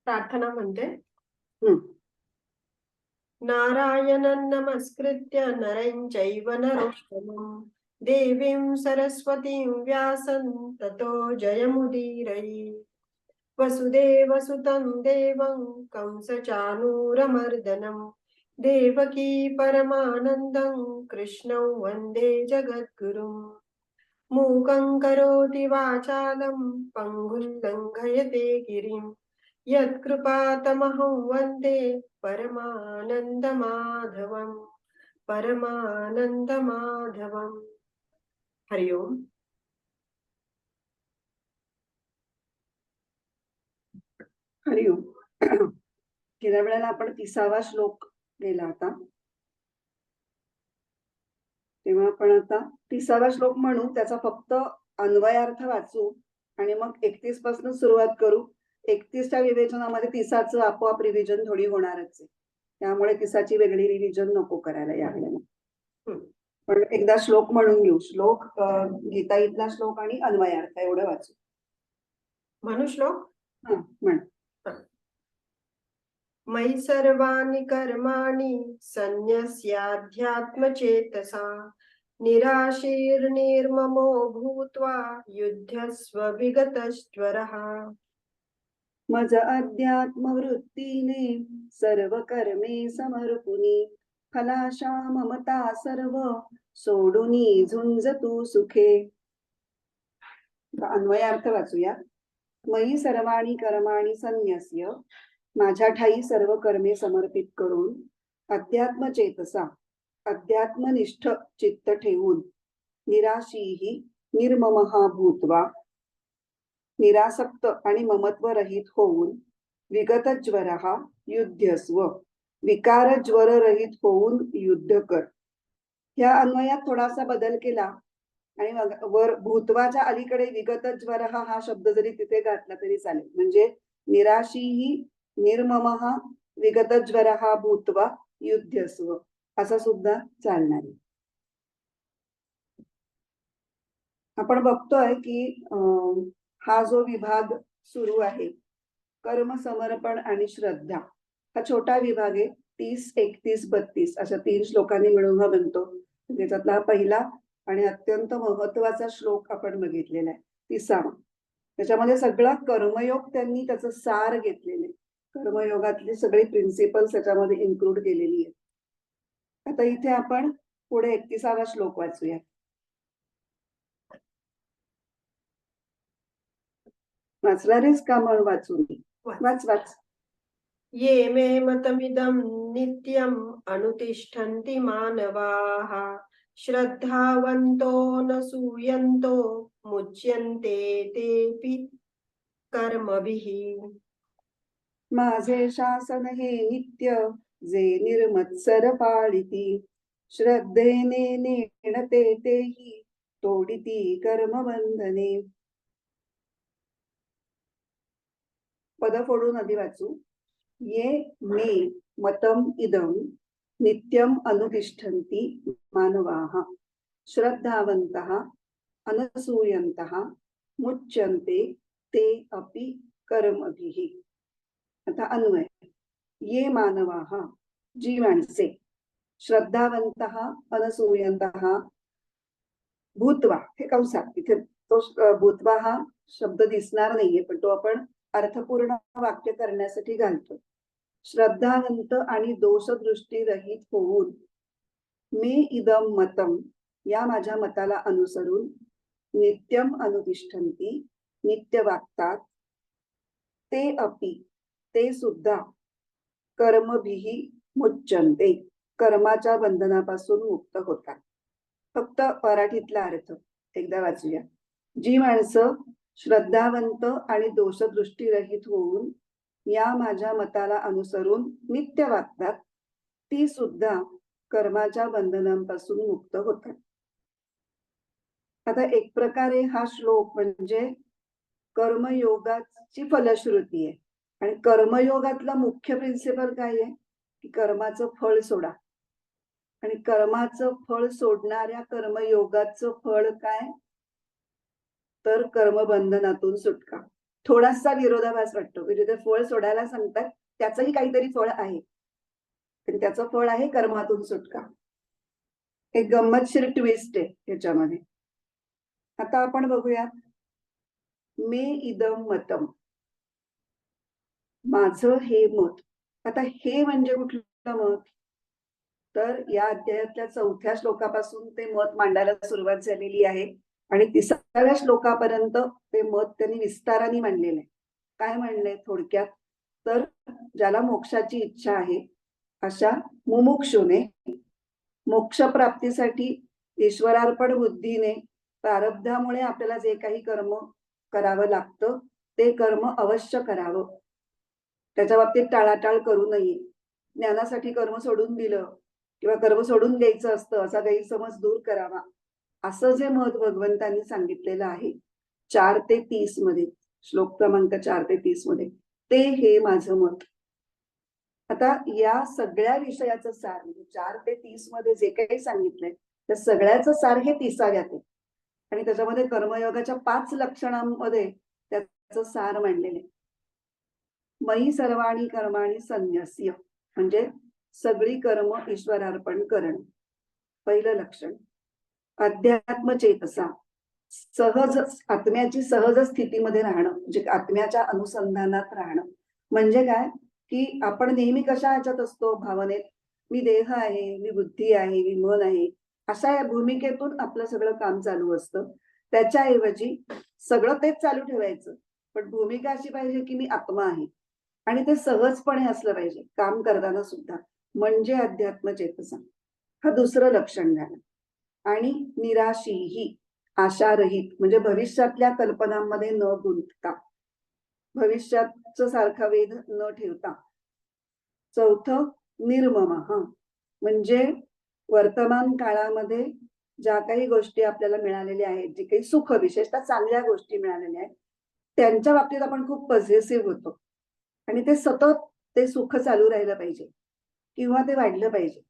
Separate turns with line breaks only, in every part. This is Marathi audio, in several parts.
प्रार्थना म्हणते.
हम्म.
नारायणं नमस्कृत्य नरं चैव नरोत्तमं देवीं सरस्वतीं व्यासं ततो जयमुदीरये. वसुदेवसुतं देवं कंसचाणूरमर्दनं देवकी परमानन्दं कृष्णं वन्दे जगद्गुरुम्. मूकं करोति वाचालं पङ्गुं लङ्घयते गिरिं यत्कृपातमहं वन्दे परमानन्दमाधवम्. परमानन्दमाधवम्. हरि ओम.
हरिओम. गेल्या वेळेला आपण 30वा श्लोक गेला होता, तेव्हा आपण आता 30वा श्लोक म्हणू, त्याचा फक्त अन्वयार्थ वाचू आणि मग 31 पासून सुरुवात करू. 31च्या विवेचनामध्ये 30चं आपोआप रिव्हिजन थोडी होणारच आहे, त्यामुळे 30ची वेगळी रिव्हिजन नको करायला या वेळेला. पण एकदा श्लोक म्हणून घेऊ. श्लोक गीताईतला श्लोक आणि अन्वयार्थ एवढं वाचू.
म्हणू श्लोक.
म्हण.
मयि सर्वाणि कर्माणि सन्न्यस्याध्यात्मचेतसा निराशीर्निर्ममो भूत्वा युध्यस्व विगतज्वरः.
मज अध्यात्मवृत्तीने सर्व कर्मे समर्पुनी फलाशा ममता सर्व सोडुनी झुंज तू सुखे. अन्वयार्थ वाचूया. मयी सर्वाणी कर्माणी संन्यस्य, माझ्या ठाई सर्व कर्मे समर्पित करून अध्यात्मचेतसा, अध्यात्मनिष्ठ चित्त ठेवून निराशीही निर्ममहा भूत्वा, निरासक्त आणि ममत्व रहित होऊन विगत ज्वरहा युध्यस्व, विकार ज्वर रहित होऊन युद्ध कर. ह्या अन्वयात थोडासा बदल केला आणि वर भूतवाच्या अलीकडे विगत ज्वर हा शब्द जरी तिथे घातला तरी चालेल. म्हणजे निराशीही निर्ममहा विगत ज्वर हा भूतवा युध्यस्व असं सुद्धा चालणार आहे. आपण बघतोय की हा जो विभाग सुरू आहे, कर्म समर्पण आणि श्रद्धा, हा छोटा विभाग आहे. 30, 31, 32 अशा 3 श्लोकांनी मिळून हा बनतो. त्याच्यातला पहिला आणि अत्यंत महत्वाचा श्लोक आपण बघितलेला आहे, 30वा. त्याच्यामध्ये सगळा कर्मयोग त्यांनी त्याचं सार घेतलेले, कर्मयोगातली सगळी प्रिन्सिपल्स त्याच्यामध्ये इन्क्लूड केलेली आहे. आता इथे आपण पुढे 31वा श्लोक वाचूया. वाचणारेच का? म्हणून वाचून वाच वाच.
ये मे मतमिदं नित्यम् अनुतिष्ठन्ति मानवाः श्रद्धावन्तो न सूयन्तो मुच्यन्ते तेऽपि कर्मभिः.
माझे शासन हे नित्य जे निर्मत्सर पाळिती, श्रद्धेने नेणते तेही तोडिती कर्मबंधने. पद फोडून आधी वाचू. ये मे मतम इदम नित्यम अनुतिष्ठन्ति मानवाः श्रद्धावन्तः अनसूयन्तः मुच्यन्ते ते अपि कर्मभिः. आता अन्वय. ये मानवाः, जी माणसे, श्रद्धावन्तः अनसूयन्तः भूत्वा, हे कंसात इथे तो भूत्वा हा शब्द दिसणार नाहीये, पण तो आपण अर्थपूर्ण वाक्य करण्यासाठी घालतो. श्रद्धावंत आणि दोषदृष्टी रहित होऊन मे इदम मतम, या माझ्या मताला अनुसरून नित्यम अनुतिष्ठन्ति, नित्य वागतात, ते अपि, ते सुद्धा कर्मभिही मुच्यन्ते, कर्माच्या बंधनापासून मुक्त होतात. फक्त मराठीतला अर्थ एकदा वाचूया. जी माणसं श्रद्धावंत आणि दोषदृष्टी रहित होऊन या माझ्या मताला अनुसरून नित्य वागतात, ती सुद्धा कर्माच्या बंधनांपासून मुक्त होतात. आता एक प्रकारे हा श्लोक म्हणजे कर्मयोगाची फलश्रुती आहे. आणि कर्मयोगातला मुख्य प्रिन्सिपल काय आहे की कर्माचं फळ सोडा. आणि कर्माचं फळ सोडणाऱ्या कर्मयोगाचं फळ काय? तर कर्मबंधनातून सुटका. थोडासा विरोधाभास वाटतो की जिथे फळ सोडायला सांगतात त्याचंही काहीतरी फळ आहे, पण त्याचं फळ आहे कर्मातून सुटका. एक गंमतशीर ट्विस्ट आहे त्याच्यामध्ये. आता आपण बघूया, मे इदम मतम, माझं हे मत. आता हे म्हणजे कुठलं मत? तर या अध्यायातल्या 4थ्या श्लोकापासून ते मत मांडायला सुरुवात झालेली आहे आणि 30व्या श्लोकापर्यंत ते मत त्यांनी विस्ताराने मांडलेलं आहे. काय म्हणलंय थोडक्यात? तर ज्याला मोक्षाची इच्छा आहे अशा मुमुक्षुने मोक्षप्राप्तीसाठी ईश्वरार्पण बुद्धीने प्रारब्धामुळे आपल्याला जे काही कर्म करावं लागतं ते कर्म अवश्य करावं. त्याच्या बाबतीत टाळाटाळ करू नये. ज्ञानासाठी कर्म सोडून दिलं किंवा कर्म सोडून द्यायचं असतं असा गैरसमज दूर करावा, असं जे मत भगवंतांनी सांगितलेलं आहे 4 ते 30 मध्ये, श्लोक क्रमांक 4 ते 30 मध्ये, ते हे माझं मत. आता या सगळ्या विषयाचं सार म्हणजे 4 ते 30 मध्ये जे काही सांगितलंय त्या सगळ्याचं सार हे 30व्यात आहे आणि त्याच्यामध्ये कर्मयोगाच्या 5 लक्षणांमध्ये त्याचं सार मांडलेलं आहे. मयी सर्वाणी कर्माणी संन्यस्य, म्हणजे सगळी कर्म ईश्वरार्पण करणं. पहिलं लक्षण. अध्यात्म चेतसा, सहज आत्म्याची सहज स्थितीमध्ये राहणं, म्हणजे आत्म्याच्या अनुसंधानात राहणं. म्हणजे काय की आपण नेहमी कशा ह्याच्यात असतो भावनेत, मी देह आहे, मी बुद्धी आहे, मी मन आहे, अशा या भूमिकेतून आपलं सगळं काम चालू असतं. त्याच्याऐवजी सगळं तेच चालू ठेवायचं, पण भूमिका अशी पाहिजे की मी आत्मा आहे आणि ते सहजपणे असलं पाहिजे काम करताना सुद्धा, म्हणजे अध्यात्म चेतसा. हा दुसरं लक्षण झालं. आणि निराशीही, आशारहित, म्हणजे भविष्यातल्या कल्पनांमध्ये न गुंतता, भविष्याचं सारखा वेध न ठेवता. चौथं निर्ममः, म्हणजे वर्तमान काळामध्ये ज्या काही गोष्टी आपल्याला मिळालेल्या आहेत, जे काही सुख, विशेषतः चांगल्या गोष्टी मिळालेल्या आहेत, त्यांच्या बाबतीत आपण खूप पॉझिटिव्ह होतो आणि ते सतत ते सुख चालू राहिलं पाहिजे किंवा ते वाढलं पाहिजे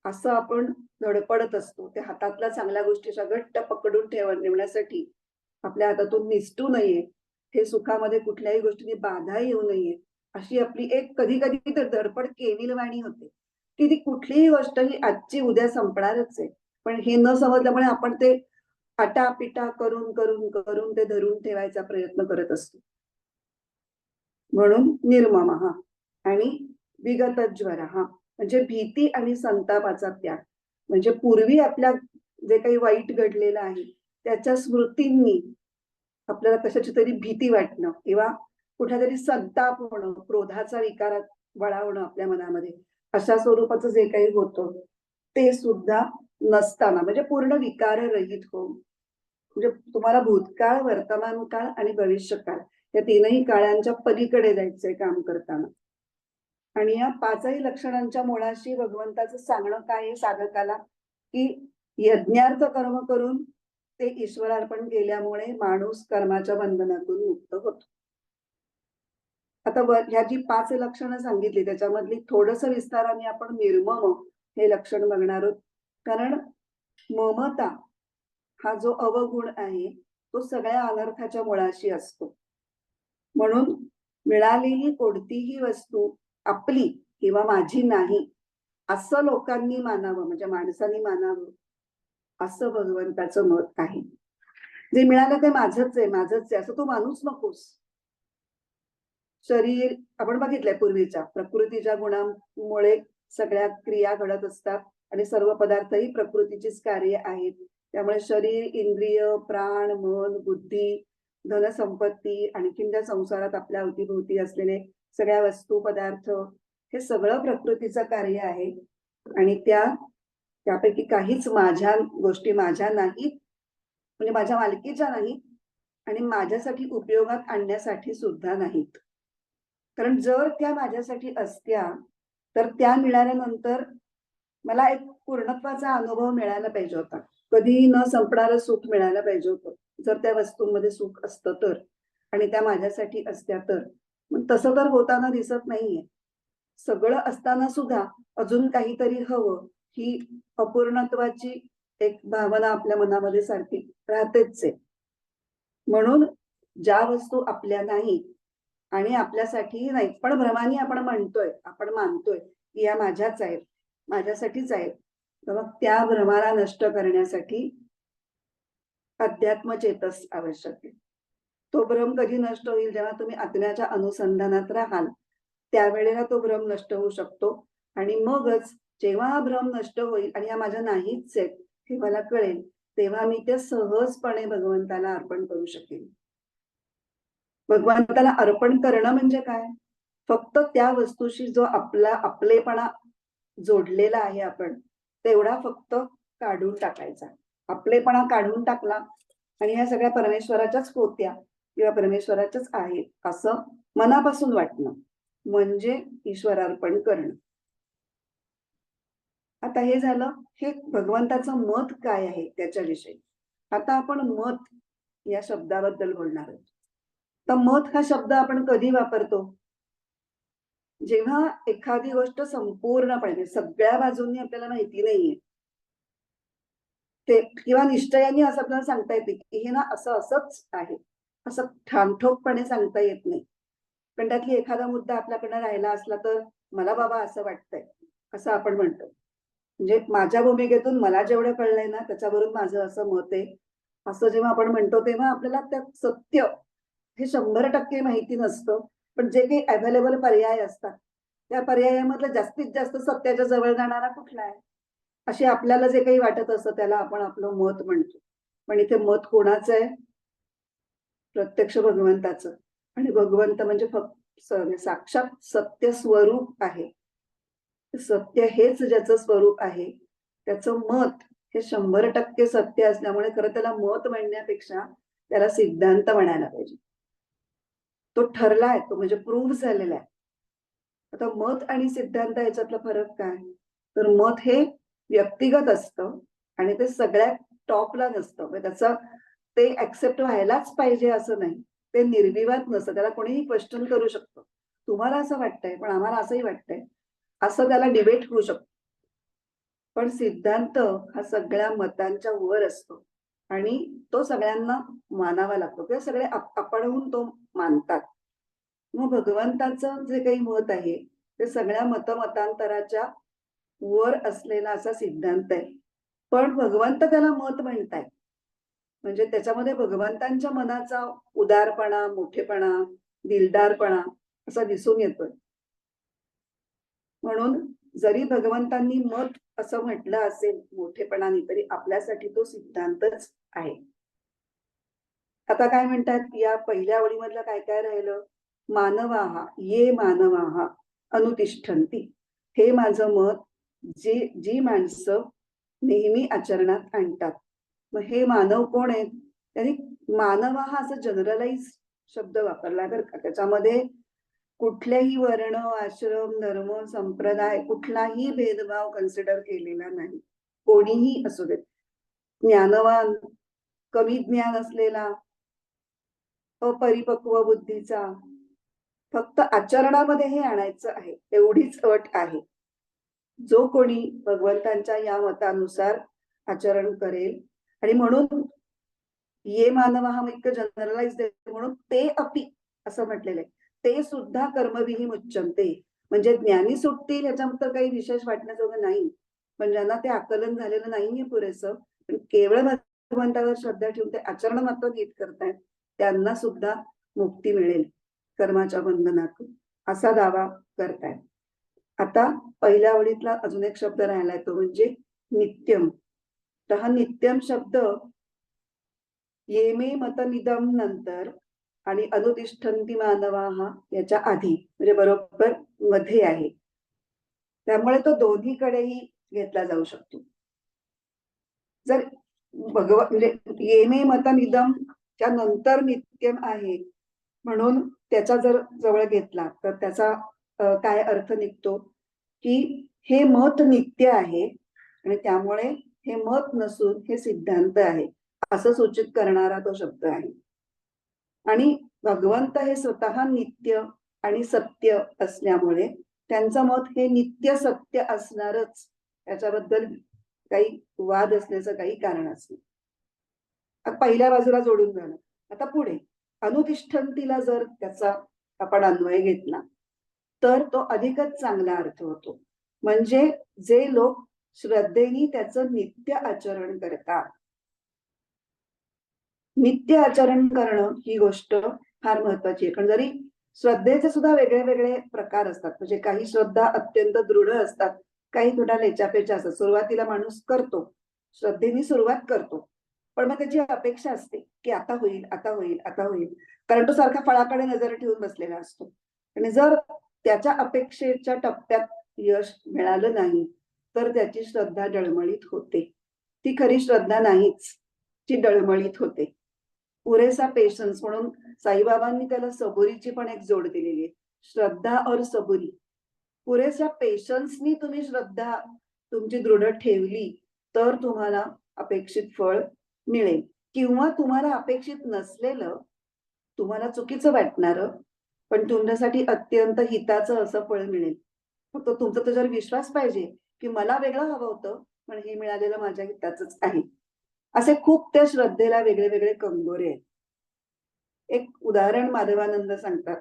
असं आपण धडपडत असतो. त्या हातातल्या चांगल्या गोष्टीच्या घट्ट पकडून ठेवण्यासाठी, आपल्या हातातून निसटू नये, हे सुखामध्ये कुठल्याही गोष्टीने बाधा येऊ नये, अशी आपली एक कधी कधी तर धडपड केविलवाणी होते की ती कुठलीही गोष्ट ही आजची उद्या संपणारच आहे, पण हे न समजल्यामुळे आपण ते आटापिटा करून करून करून ते धरून ठेवायचा प्रयत्न करत असतो. म्हणून निर्ममः. आणि विगतज्वरः, म्हणजे भीती आणि संतापाचा त्याग, म्हणजे पूर्वी आपल्या जे काही वाईट घडलेलं आहे त्याच्या स्मृतींनी आपल्याला कशाची तरी भीती वाटणं किंवा कुठल्या तरी संताप होणं, क्रोधाचा विकार वळावणं आपल्या मनामध्ये, अशा स्वरूपाचं जे काही होतं ते सुद्धा नसताना, म्हणजे पूर्ण विकाररहित होऊन, म्हणजे तुम्हाला भूतकाळ, वर्तमान काळ आणि भविष्यकाळ या तीनही काळांच्या पलीकडे जायचंय काम करताना. आणि या 5ही लक्षणांच्या मुळाशी भगवंताचं सांगणं काय आहे साधकाला, की यज्ञार्थ कर्म करून ते ईश्वरार्पण केल्यामुळे माणूस कर्माच्या बंधनातून मुक्त होतो. आता ह्या जी 5 लक्षणं सांगितली त्याच्यामधली थोडंसं विस्ताराने आपण निर्मम हे लक्षण बघणार आहोत. कारण ममता हा जो अवगुण आहे तो सगळ्या अनर्थाच्या मुळाशी असतो. म्हणून मिळालेली कोणतीही वस्तू आपली किंवा माझी नाही असं लोकांनी मानावं, म्हणजे माणसांनी मानावं, असं भगवंताचं मत आहे. जे मिळालं ते माझंच आहे, माझंच आहे असं तू मानूच नकोस. शरीर आपण बघितलंय पूर्वीच्या प्रकृतीच्या गुणांमुळे सगळ्या क्रिया घडत असतात आणि सर्व पदार्थही प्रकृतीचीच कार्य आहेत. त्यामुळे शरीर, इंद्रिय, प्राण, मन, बुद्धी, धनसंपत्ती, आणखीन त्या संसारात आपल्या अवतीभोवती असलेले सगळ्या वस्तू, पदार्थ, हे सगळं प्रकृतीचं कार्य आहे आणि त्यापैकी काहीच माझ्या गोष्टी माझ्या नाहीत, म्हणजे माझ्या मालकीच्या नाहीत आणि माझ्यासाठी उपयोगात आणण्यासाठी सुद्धा नाहीत. कारण जर त्या माझ्यासाठी असत्या तर त्या मिळाल्यानंतर मला एक पूर्णत्वाचा अनुभव मिळायला पाहिजे होता, कधीही न संपणारं सुख मिळायला पाहिजे होतं जर त्या वस्तूंमध्ये सुख असतं तर, आणि त्या माझ्यासाठी असत्या तर. मग तसं तर होताना दिसत नाहीये. सगळं असताना सुद्धा अजून काहीतरी हवं, ही अपूर्णत्वाची एक भावना आपल्या मनामध्ये सारखी राहतेच आहे. म्हणून ज्या वस्तू आपल्या नाही आणि आपल्यासाठी नाही, पण भ्रमाने आपण म्हणतोय, आपण मानतोय की या माझ्याच आहेत, माझ्यासाठीच आहेत, तर मग त्या भ्रमाला नष्ट करण्यासाठी अध्यात्म चेतस आवश्यक आहे. तो भ्रम कधी नष्ट होईल? जेव्हा तुम्ही आत्म्याच्या अनुसंधानात राहाल, त्यावेळेला तो भ्रम नष्ट होऊ शकतो. आणि मगच जेव्हा हा भ्रम नष्ट होईल आणि या माझ्या नाहीच आहेत हे मला कळेल, तेव्हा मी ते सहजपणे भगवंताला अर्पण करू शकेन. भगवंताला अर्पण करणं म्हणजे काय? फक्त त्या वस्तूशी जो आपला आपलेपणा जोडलेला आहे आपण, तेवढा फक्त काढून टाकायचा. आपलेपणा काढून टाकला आणि ह्या सगळ्या परमेश्वराच्याच होत्या किंवा परमेश्वराच्याच आहेत असं मनापासून वाटणं म्हणजे ईश्वरार्पण करणं. आता हे झालं, हे भगवंताचं मत काय आहे त्याच्याविषयी. आता आपण मत या शब्दाबद्दल बोलणार आहोत. तर मत हा शब्द आपण कधी वापरतो? जेव्हा एखादी गोष्ट संपूर्णपणे सगळ्या बाजूंनी आपल्याला माहिती नाहीये, ते किंवा निश्चयाने असं आपल्याला सांगता येते की हे ना असं असंच आहे, असं ठामठोकपणे सांगता येत नाही. पण त्यातली एखादा मुद्दा आपल्याकडनं राहिला असला तर मला बाबा असं वाटतंय, असं आपण म्हणतो. म्हणजे माझ्या भूमिकेतून मला जेवढं कळलंय ना त्याच्यावरून माझं असं मत आहे, असं जेव्हा आपण म्हणतो तेव्हा आपल्याला त्यात सत्य हे 100% माहिती नसतं. पण जे काही अवेलेबल पर्याय असतात, त्या पर्यायामधलं जास्तीत जास्त सत्याच्या जवळ जाणारा कुठला आहे? असे आपल्याला जे काही वाटत असतं त्याला आपण आपलं मत म्हणतो. पण इथे मत कोणाचं आहे? प्रत्यक्ष भगवंताचं. आणि भगवंत म्हणजे फक्त साक्षात सत्य स्वरूप आहे. सत्य हेच ज्याचं स्वरूप आहे, त्याचं मत हे 100% सत्य असल्यामुळे खरं त्याला मत म्हणण्यापेक्षा त्याला सिद्धांत म्हणायला पाहिजे. तो ठरलाय, तो म्हणजे प्रूव्ह झालेला आहे. आता मत आणि सिद्धांत याच्यातला फरक काय? तर मत हे व्यक्तिगत असतं आणि ते सगळ्यात टॉपला नसतं. म्हणजे त्याचं ते ऍक्सेप्ट व्हायलाच पाहिजे असं नाही. ते निर्विवाद नसतं. त्याला कोणीही क्वेश्चन करू शकतं. तुम्हाला असं वाटतंय, पण आम्हाला असंही वाटतंय. असं त्याला डिबेट होऊ शकतं. पण सिद्धांत हा सगळ्या मतांच्या वर असतो आणि तो सगळ्यांना मानावा लागतो किंवा सगळे आपणहून तो मानतात. मग भगवंताचं जे काही मत आहे ते सगळ्या मतमतांतराच्या वर असलेला असा सिद्धांत आहे. पण भगवंत त्याला मत म्हणतायत. म्हणजे त्याच्यामध्ये भगवंतांच्या मनाचा उदारपणा, मोठेपणा, दिलदारपणा असा दिसून येतोय. म्हणून जरी भगवंतांनी मत असं म्हटलं असेल मोठेपणाने, तरी आपल्यासाठी तो सिद्धांतच आहे. आता काय म्हणतात या पहिल्या ओळीमधलं काय काय राहिलं? मानवाहा ये मानवाहा अनुतिष्ठन्ति. हे माझं मत जी माणसं नेहमी आचरणात आणतात. मग हे मानव कोण आहेत? त्यांनी मानव हा असा जनरलाइज शब्द वापरला बरं का. त्याच्यामध्ये कुठल्याही वर्ण, आश्रम, धर्म, संप्रदाय कुठलाही भेदभाव कन्सिडर केलेला नाही. कोणीही असू देत. ज्ञानवान, कमी ज्ञान असलेला, अपरिपक्व बुद्धीचा, फक्त आचरणामध्ये हे आणायचं आहे एवढीच अट आहे. जो कोणी भगवंतांच्या या मतानुसार आचरण करेल आणि म्हणून ये मानव हा एक जनरलाइज म्हणून ते अपि असं म्हटलेलं आहे. ते सुद्धा कर्मविही मुच्यन्ते. म्हणजे ज्ञानी सुटतील याच्याबद्दल काही विशेष वाटण्याजोगं नाही. पण ज्यांना ते आकलन झालेलं नाहीये पुरेसं, पण केवळ भगवंतावर श्रद्धा ठेवून ते आचरण मात्र नीट करतायत, त्यांना सुद्धा मुक्ती मिळेल कर्माच्या बंधनातून असा दावा करतायत. आता पहिल्या ओळीतला अजून एक शब्द राहिलाय तो म्हणजे नित्यम. तर हा नित्यम शब्द ये मे मतमिदम नंतर आणि अनुतिष्ठन्ति मानवाः याच्या आधी म्हणजे बरोबर मध्ये आहे. त्यामुळे तो दोन्हीकडेही घेतला जाऊ शकतो. जर म्हणजे ये मे मतमिदम च्या नंतर नित्यम आहे म्हणून त्याचा जर जवळ घेतला तर त्याचा काय अर्थ निघतो की हे मत नित्य आहे आणि त्यामुळे हे मत नसून हे सिद्धांत आहे असं सूचित करणारा तो शब्द आहे. आणि भगवंत हे स्वतः नित्य आणि सत्य असल्यामुळे त्यांचं मत हे नित्य सत्य असणारच, याच्याबद्दल काही वाद असण्याचं काही कारणच नाही. पहिल्या बाजूला जोडून झालं. आता पुढे अनुतिष्ठन्तीला जर त्याचा आपण अन्वय घेतला तर तो अधिकच चांगला अर्थ होतो. म्हणजे जे लोक श्रद्धेने त्याचं नित्य आचरण करतात. नित्य आचरण करणं ही गोष्ट फार महत्वाची आहे. कारण जरी श्रद्धेचे सुद्धा वेगळे वेगळे प्रकार असतात. म्हणजे काही श्रद्धा अत्यंत दृढ असतात, काही थोड्या लेचापेचा असतात. सुरुवातीला माणूस करतो, श्रद्धेने सुरुवात करतो, पण मग त्याची अपेक्षा असते की आता होईल, आता होईल, आता होईल. कारण तो सारखा फळाकडे नजर ठेवून बसलेला असतो. आणि जर त्याच्या अपेक्षेच्या टप्प्यात यश मिळालं नाही तर त्याची श्रद्धा डळमळीत होते. ती खरी श्रद्धा नाहीच, ती डळमळीत होते. पुरेसा पेशन्स म्हणून साईबाबांनी त्याला सबुरीची पण एक जोड दिलेली आहे. श्रद्धा और सबुरी. पुरेशा पेशन्सनी तुम्ही श्रद्धा तुमची दृढ ठेवली तर तुम्हाला अपेक्षित फळ मिळेल. किंवा तुम्हाला अपेक्षित नसलेलं, तुम्हाला चुकीचं वाटणारं पण तुमच्यासाठी अत्यंत हिताचं असं फळ मिळेल. फक्त तुमचा त्याच्यावर विश्वास पाहिजे की मला वेगळं हवं होतं पण हे मिळालेलं माझ्या हिताचंच आहे. असे खूप त्या श्रद्धेला वेगळे वेगळे कंगोरे आहेत. एक उदाहरण माधवानंद सांगतात,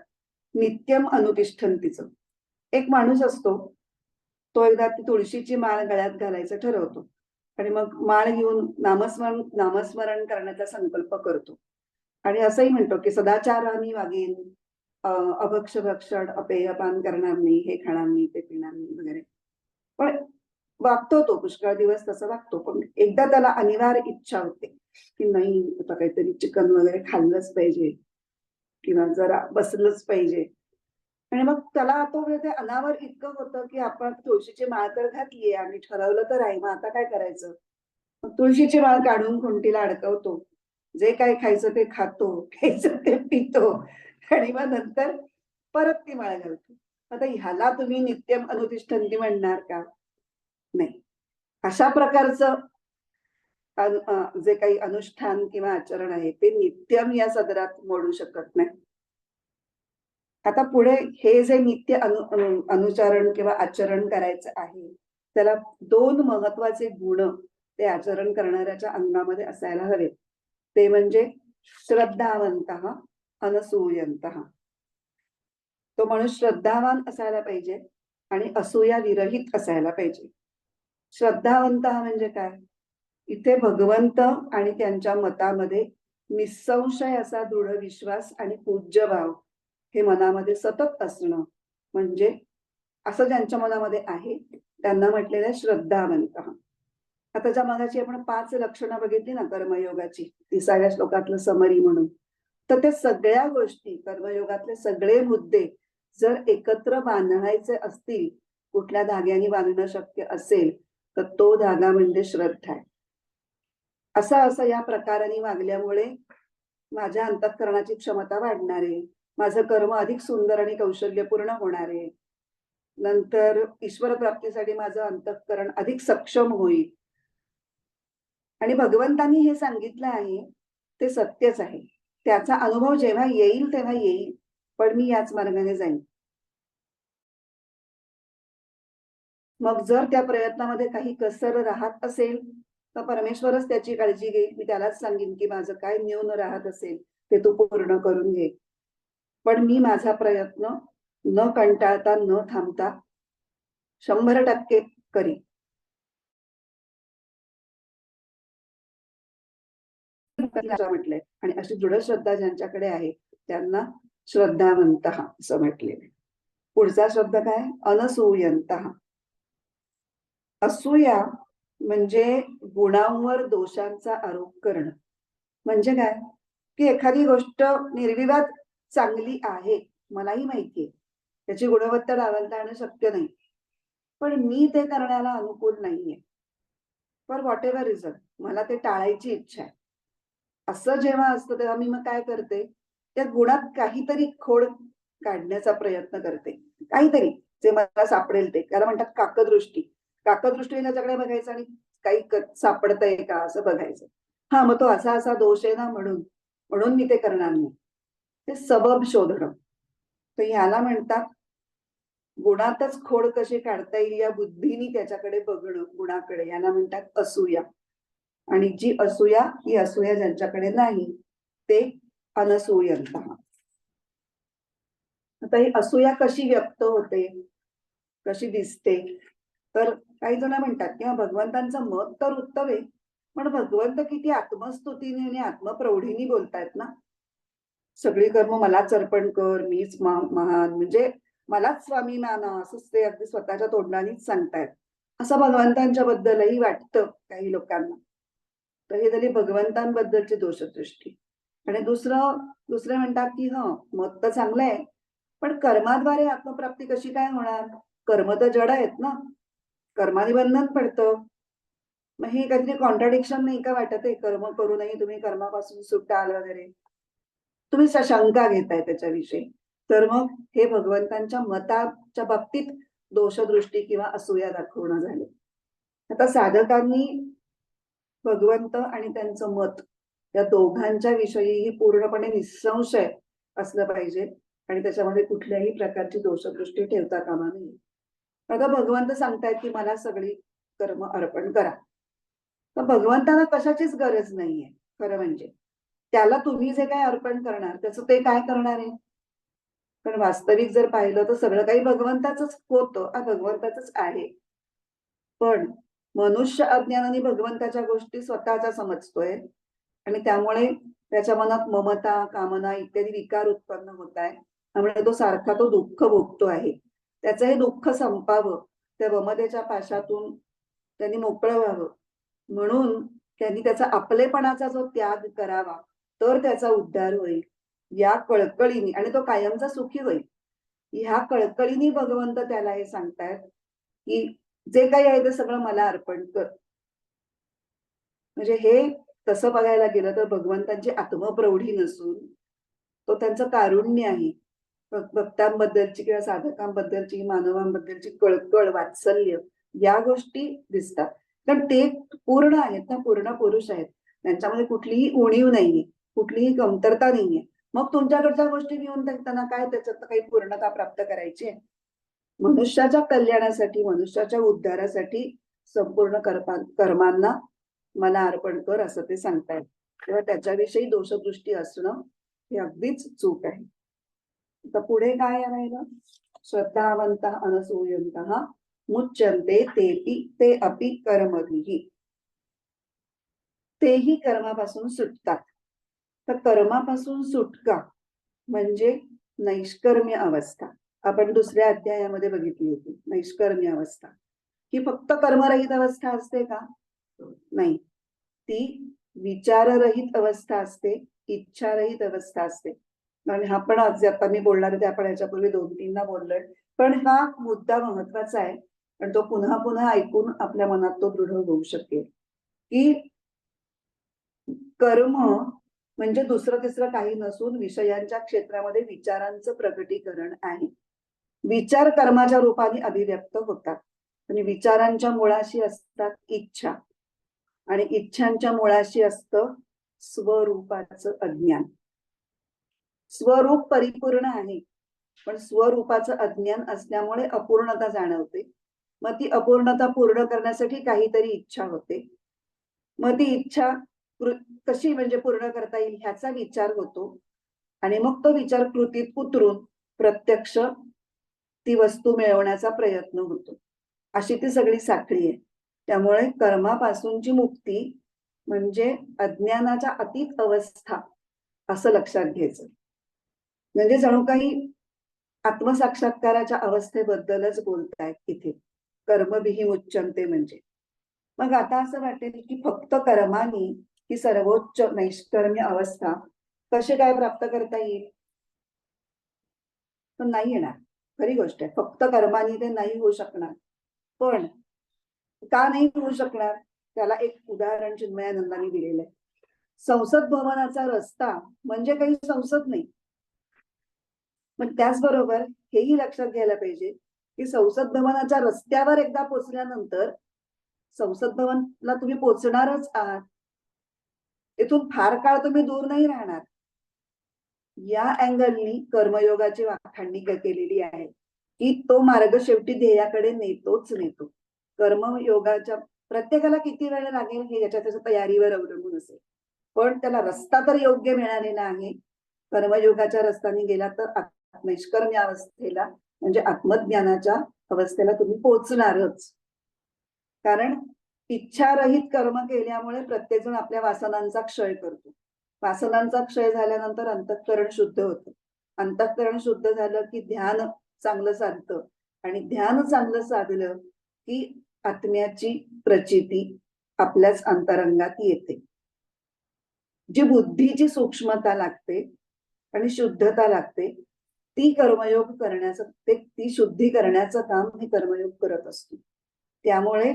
नित्यम अनुतिष्ठन्तीचं. एक माणूस असतो, तो एकदा ती तुळशीची माळ गळ्यात घालायचं ठरवतो आणि मग माळ घेऊन नामस्मरण करण्याचा संकल्प करतो आणि असंही म्हणतो की सदाचाराने वागेन, अभक्ष भक्षण अपेयपान करणार नाही, हे खाणार नाही, ते पिणार नाही वगैरे. पण वागतो तो पुष्कळ दिवस तसं वागतो. पण एकदा त्याला अनिवार्य इच्छा होते की नाही आता काहीतरी चिकन वगैरे खाल्लंच पाहिजे किंवा जरा बसलंच पाहिजे. आणि मग त्याला तो ते अनावर इतकं होतं की आपण तुळशीची माळ तर घातलीये आणि ठरवलं तर आहे, मग आता काय करायचं. मग तुळशीची माळ काढून खुंटीला अडकवतो, जे काय खायचं ते खातो, प्यायचं ते पितो आणि मग नंतर परत ती माळ घालतो. आता ह्याला तुम्ही नित्यम अनुतिष्ठन्ती म्हणणार का? नाही. अशा प्रकारचं जे काही अनुष्ठान किंवा आचरण आहे ते नित्यम या सदरात मोडू शकत नाही. आता पुढे हे जे नित्य अनुचरण किंवा आचरण करायचं आहे, त्याला 2 महत्वाचे गुण ते आचरण करणाऱ्याच्या अंगामध्ये असायला हवे. ते म्हणजे श्रद्धावंतः, अनसूयंतः. तो माणूस श्रद्धावान असायला पाहिजे आणि असूया विरहित असायला पाहिजे. श्रद्धावंत म्हणजे काय? इथे भगवंत आणि त्यांच्या मतामध्ये निसंशय असा दृढ विश्वास आणि पूज्यभाव हे मनामध्ये सतत असणं, म्हणजे असं ज्यांच्या मनामध्ये आहे त्यांना म्हटलेलं आहे श्रद्धावंत. आता ज्या मगाची आपण 5 लक्षणं बघितली ना कर्मयोगाची, 30व्या श्लोकातलं समरी म्हणून, तर ते सगळ्या गोष्टी कर्मयोगातले सगळे मुद्दे जर एकत्र बांधायचे असतील, कुठल्या धाग्याने बांधणं शक्य असेल तर तो धागा म्हणजे श्रद्धा आहे. असं या प्रकाराने वागल्यामुळे माझ्या अंतःकरणाची क्षमता वाढणार आहे, माझं कर्म अधिक सुंदर आणि कौशल्यपूर्ण होणार आहे, नंतर ईश्वर प्राप्तीसाठी माझं अंतःकरण अधिक सक्षम होईल. आणि भगवंतांनी हे सांगितलं आहे ते सत्यच आहे. त्याचा अनुभव जेव्हा येईल तेव्हा येईल, पण मी याच मार्गाने जाईन. मग जर त्या प्रयत्नामध्ये काही कसर राहत असेल तर परमेश्वरच त्याची काळजी घेईल. मी त्यालाच सांगेन की माझं काय न्यून राहत असेल ते तू पूर्ण करून घे. पण मी माझा प्रयत्न न कंटाळता न थांबता 100% करीन. म्हटलंय आणि अशी दृढ श्रद्धा ज्यांच्याकडे आहे त्यांना श्रद्धावंत असं म्हटलेलं. पुढचा शब्द काय? अनसूयंत. असूया म्हणजे गुणांवर दोषांचा आरोप करणं. म्हणजे काय की एखादी गोष्ट निर्विवाद चांगली आहे, मलाही माहितीये त्याची गुणवत्ता लावता आणणं शक्य नाही, पण मी ते करण्याला अनुकूल नाहीये. फॉर व्हॉट एव्हर रिझन मला ते टाळायची इच्छा आहे. असं जेव्हा असतं तेव्हा मी मग काय करते, त्या गुणात काहीतरी खोड काढण्याचा प्रयत्न करते. काहीतरी जे मला सापडेल ते. त्याला म्हणतात काकदृष्टी. काकदृष्टीने त्याच्याकडे बघायचं आणि काही सापडतंय का असं बघायचं. हा मग तो असा असा दोष आहे ना म्हणून म्हणून मी ते करणार नाही. ते सबब शोधणं. तर ह्याला म्हणतात गुणातच खोड कशी काढता येईल या बुद्धीने त्याच्याकडे बघणं गुणाकडे, याला म्हणतात असूया. आणि जी असूया ही असूया ज्यांच्याकडे नाही ते अनसूयन्तः. आता ही असूया कशी व्यक्त होते, कशी दिसते? तर काही जण म्हणतात किंवा भगवंतांचं मत तर उत्तम आहे, पण भगवंत किती आत्मस्तुतीने आणि आत्मप्रौढीने बोलतायत ना. सगळी कर्म मलाच अर्पण कर, मीच महान, म्हणजे मलाच स्वामी माना, असंच ते अगदी स्वतःच्या तोंडानेच सांगतायत. असं भगवंतांच्या बद्दलही वाटतं काही लोकांना. तर हे झाली भगवंतांबद्दलची दोषदृष्टी. आणि दुसरे म्हणतात की मत तर चांगलं आहे, पण कर्माद्वारे आत्मप्राप्ती कशी काय होणार? कर्म तर जड आहेत ना, कर्माने बंधन पडतं. मग हे काहीतरी कॉन्ट्राडिक्शन नाही का वाटत आहे? कर्म करूनही तुम्ही कर्मापासून सुटाल वगैरे. तुम्ही शंका घेताय त्याच्याविषयी. तर मग हे भगवंतांच्या मताच्या बाबतीत दोषदृष्टी किंवा असूया दाखवणं झालं. आता साधकांनी भगवंत आणि त्यांचं मत या दोघांच्या विषयीही पूर्णपणे निसंशय असलं पाहिजे आणि त्याच्यामध्ये कुठल्याही प्रकारची दोषदृष्टी ठेवता कामा नये. आता भगवंत सांगतायत की मला सगळी कर्म अर्पण करा. तर भगवंताला कशाचीच गरज नाहीये खरं म्हणजे. त्याला तुम्ही जे काय अर्पण करणार त्याचं ते काय करणार आहे? पण वास्तविक जर पाहिलं तर सगळं काही भगवंताचंच होतं, भगवंताचंच आहे. पण मनुष्य अज्ञानाने भगवंताच्या गोष्टी स्वतःच्या समजतोय आणि त्यामुळे त्याच्या मनात ममता, कामना इत्यादी विकार उत्पन्न होत आहे. त्यामुळे तो सारखा दुःख भोगतो आहे. त्याचं हे दुःख संपावं, त्या ममतेच्या पाशातून त्यांनी मोकळं व्हावं, म्हणून त्यांनी त्याचा आपलेपणाचा जो त्याग करावा, तर त्याचा उद्धार होईल. या कळकळीने आणि तो कायमचा सुखी होईल. ह्या कळकळीने भगवंत त्याला हे सांगतायत की जे काही आहे ते सगळं मला अर्पण कर. म्हणजे हे तसं बघायला गेलं तर भगवंतांची आत्मप्रौढी नसून तो त्यांचं कारुण्य आहे. भक्तांबद्दलची किंवा साधकांबद्दलची, मानवांबद्दलची कळकळ, वात्सल्य या गोष्टी दिसतात. कारण ते पूर्ण आहेत ना, पूर्ण पुरुष आहेत. त्यांच्यामध्ये कुठलीही उणीव नाहीये, कुठलीही कमतरता नाहीये. मग तुमच्याकडच्या गोष्टी घेऊन त्यांना काय त्याच्यात काही पूर्णता प्राप्त करायची आहे? मनुष्याच्या कल्याणासाठी, मनुष्याच्या उद्धारासाठी संपूर्ण कर्मांना मला अर्पण कर असं ते सांगतायत. तेव्हा त्याच्याविषयी दोषदृष्टी असणं हे अगदीच चूक आहे. आता पुढे काय राहिलं? श्रद्धावंत अनसूयंत मुच्यन्ते ते अपि कर्मभिः. तेही कर्मापासून सुटतात. तर कर्मापासून सुटका म्हणजे नैष्कर्म्य अवस्था. आपण दुसऱ्या अध्यायामध्ये बघितली होती नैष्कर्म्य अवस्था. ही फक्त कर्मरहित अवस्था असते का? नाही. ती विचाररहित अवस्था असते, इच्छारहित अवस्था असते. आणि हा पण आज आता मी बोलणार आहे ते आपण याच्यापूर्वी 2-3दा बोललोय. पण हा मुद्दा महत्वाचा आहे आणि तो पुन्हा पुन्हा ऐकून आपल्या मनात तो दृढ होऊ शकेल की कर्म म्हणजे दुसरं तिसरं काही नसून विषयांच्या क्षेत्रामध्ये विचारांचं प्रकटीकरण आहे. विचार कर्माच्या रूपाने अभिव्यक्त होतात आणि विचारांच्या मुळाशी असतात इच्छा आणि इच्छांच्या मुळाशी असतं स्वरूपाचं अज्ञान. स्वरूप परिपूर्ण आहे, पण स्वरूपाचं अज्ञान असल्यामुळे अपूर्णता जाणवते. मग ती अपूर्णता पूर्ण करण्यासाठी काहीतरी इच्छा होते. मग ती इच्छा कशी म्हणजे पूर्ण करता येईल ह्याचा विचार होतो आणि मग तो विचार कृतीत उतरून प्रत्यक्ष ती वस्तू मिळवण्याचा प्रयत्न होतो. अशी ती सगळी साखळी आहे. त्यामुळे कर्मापासूनची मुक्ती म्हणजे अज्ञानाच्या अतीत अवस्था असं लक्षात घ्यायचं. म्हणजे जणू काही आत्मसाक्षात्काराच्या अवस्थेबद्दलच बोलतायत इथे. कर्मभिः मुच्यन्ते म्हणजे. मग आता असं वाटेल की फक्त कर्मानी ही सर्वोच्च नैष्कर्म्य अवस्था कशी काय प्राप्त करता येईल? पण नाही येणार. खरी गोष्ट आहे. फक्त कर्मानी ते नाही होऊ शकणार. पण का नाही होऊ शकणार? त्याला एक उदाहरण चिन्मयानंदांनी दिलेलं आहे. संसद भवनाचा रस्ता म्हणजे काही संसद नाही. पण त्याचबरोबर हेही लक्षात घ्यायला पाहिजे की संसद भवनाच्या रस्त्यावर एकदा पोहोचल्यानंतर संसद भवनला तुम्ही पोहोचणारच आहात. इथून फार काळ तुम्ही दूर नाही राहणार. या अँगलनी कर्मयोगाची वाखाणणी केलेली आहे की तो मार्ग शेवटी ध्येयाकडे नेतोच नेतो. कर्मयोगाच्या प्रत्येकाला किती वेळ लागेल हे याच्या त्याच्या तयारीवर अवलंबून असेल, पण त्याला रस्ता तर योग्य मिळालेला आहे कर्मयोगाच्या रस्त्याने गेला तर निष्कर्म्य अवस्थेला म्हणजे आत्मज्ञानाच्या अवस्थेला तुम्ही पोहोचणारच. कारण इच्छारहित कर्म केल्यामुळे प्रत्येकजण आपल्या वासनांचा क्षय करतो. वासनांचा क्षय झाल्यानंतर अंतःकरण शुद्ध होतं. अंतःकरण शुद्ध झालं की ध्यान चांगलं साधतं आणि ध्यान चांगलं साधलं की आत्म्याची प्रचिती आपल्याच अंतरंगात येते. जी बुद्धीची सूक्ष्मता लागते आणि शुद्धता लागते ती कर्मयोग करण्याचं ती शुद्धी करण्याचं काम हे कर्मयोग करत असतो. त्यामुळे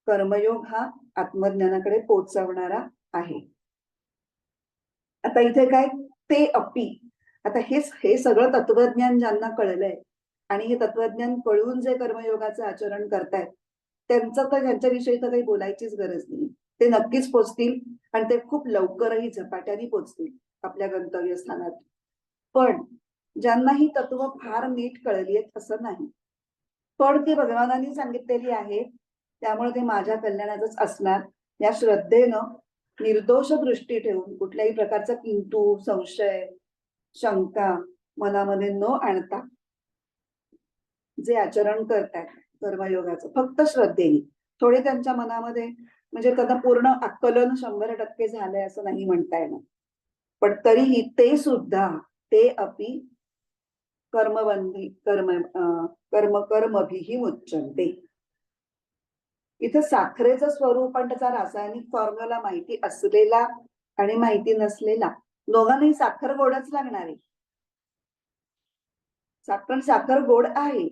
कर्मयोग हा आत्मज्ञानाकडे पोहोचवणारा आहे. आता इथे काय ते अपी, आता हे सगळं तत्वज्ञान ज्यांना कळलंय आणि हे तत्वज्ञान कळून जे कर्मयोगाचं आचरण करतायत त्यांचं तर त्यांच्याविषयी तर काही बोलायचीच गरज नाही. ते नक्कीच पोचतील आणि ते खूप लवकरही झपाट्याने पोचतील आपल्या गंतव्यस्थानात. पण ज्यांना ही तत्व फार नीट कळली आहेत असं नाही, पण ती भगवानांनी सांगितलेली आहेत त्यामुळे ते माझ्या कल्याणातच असणार या श्रद्धेनं निर्दोष दृष्टी ठेवून कुठल्याही प्रकारचा किंतु संशय शंका मनामध्ये न आणता जे आचरण करतायत कर्मयोगाचं फक्त श्रद्धेने, थोडे त्यांच्या मनामध्ये म्हणजे त्यांना पूर्ण आकलन 100% झालंय असं नाही म्हणता येणार, पण तरीही ते सुद्धा ते अपि कर्मबंधी कर्मभिही मुच्यन्ते. इथं साखरेचं स्वरूप आणि त्याचा रासायनिक फॉर्म्युला माहिती असलेला आणि माहिती नसलेला दोघांनाही साखर गोडच लागणार आहे. साखर गोड आहे.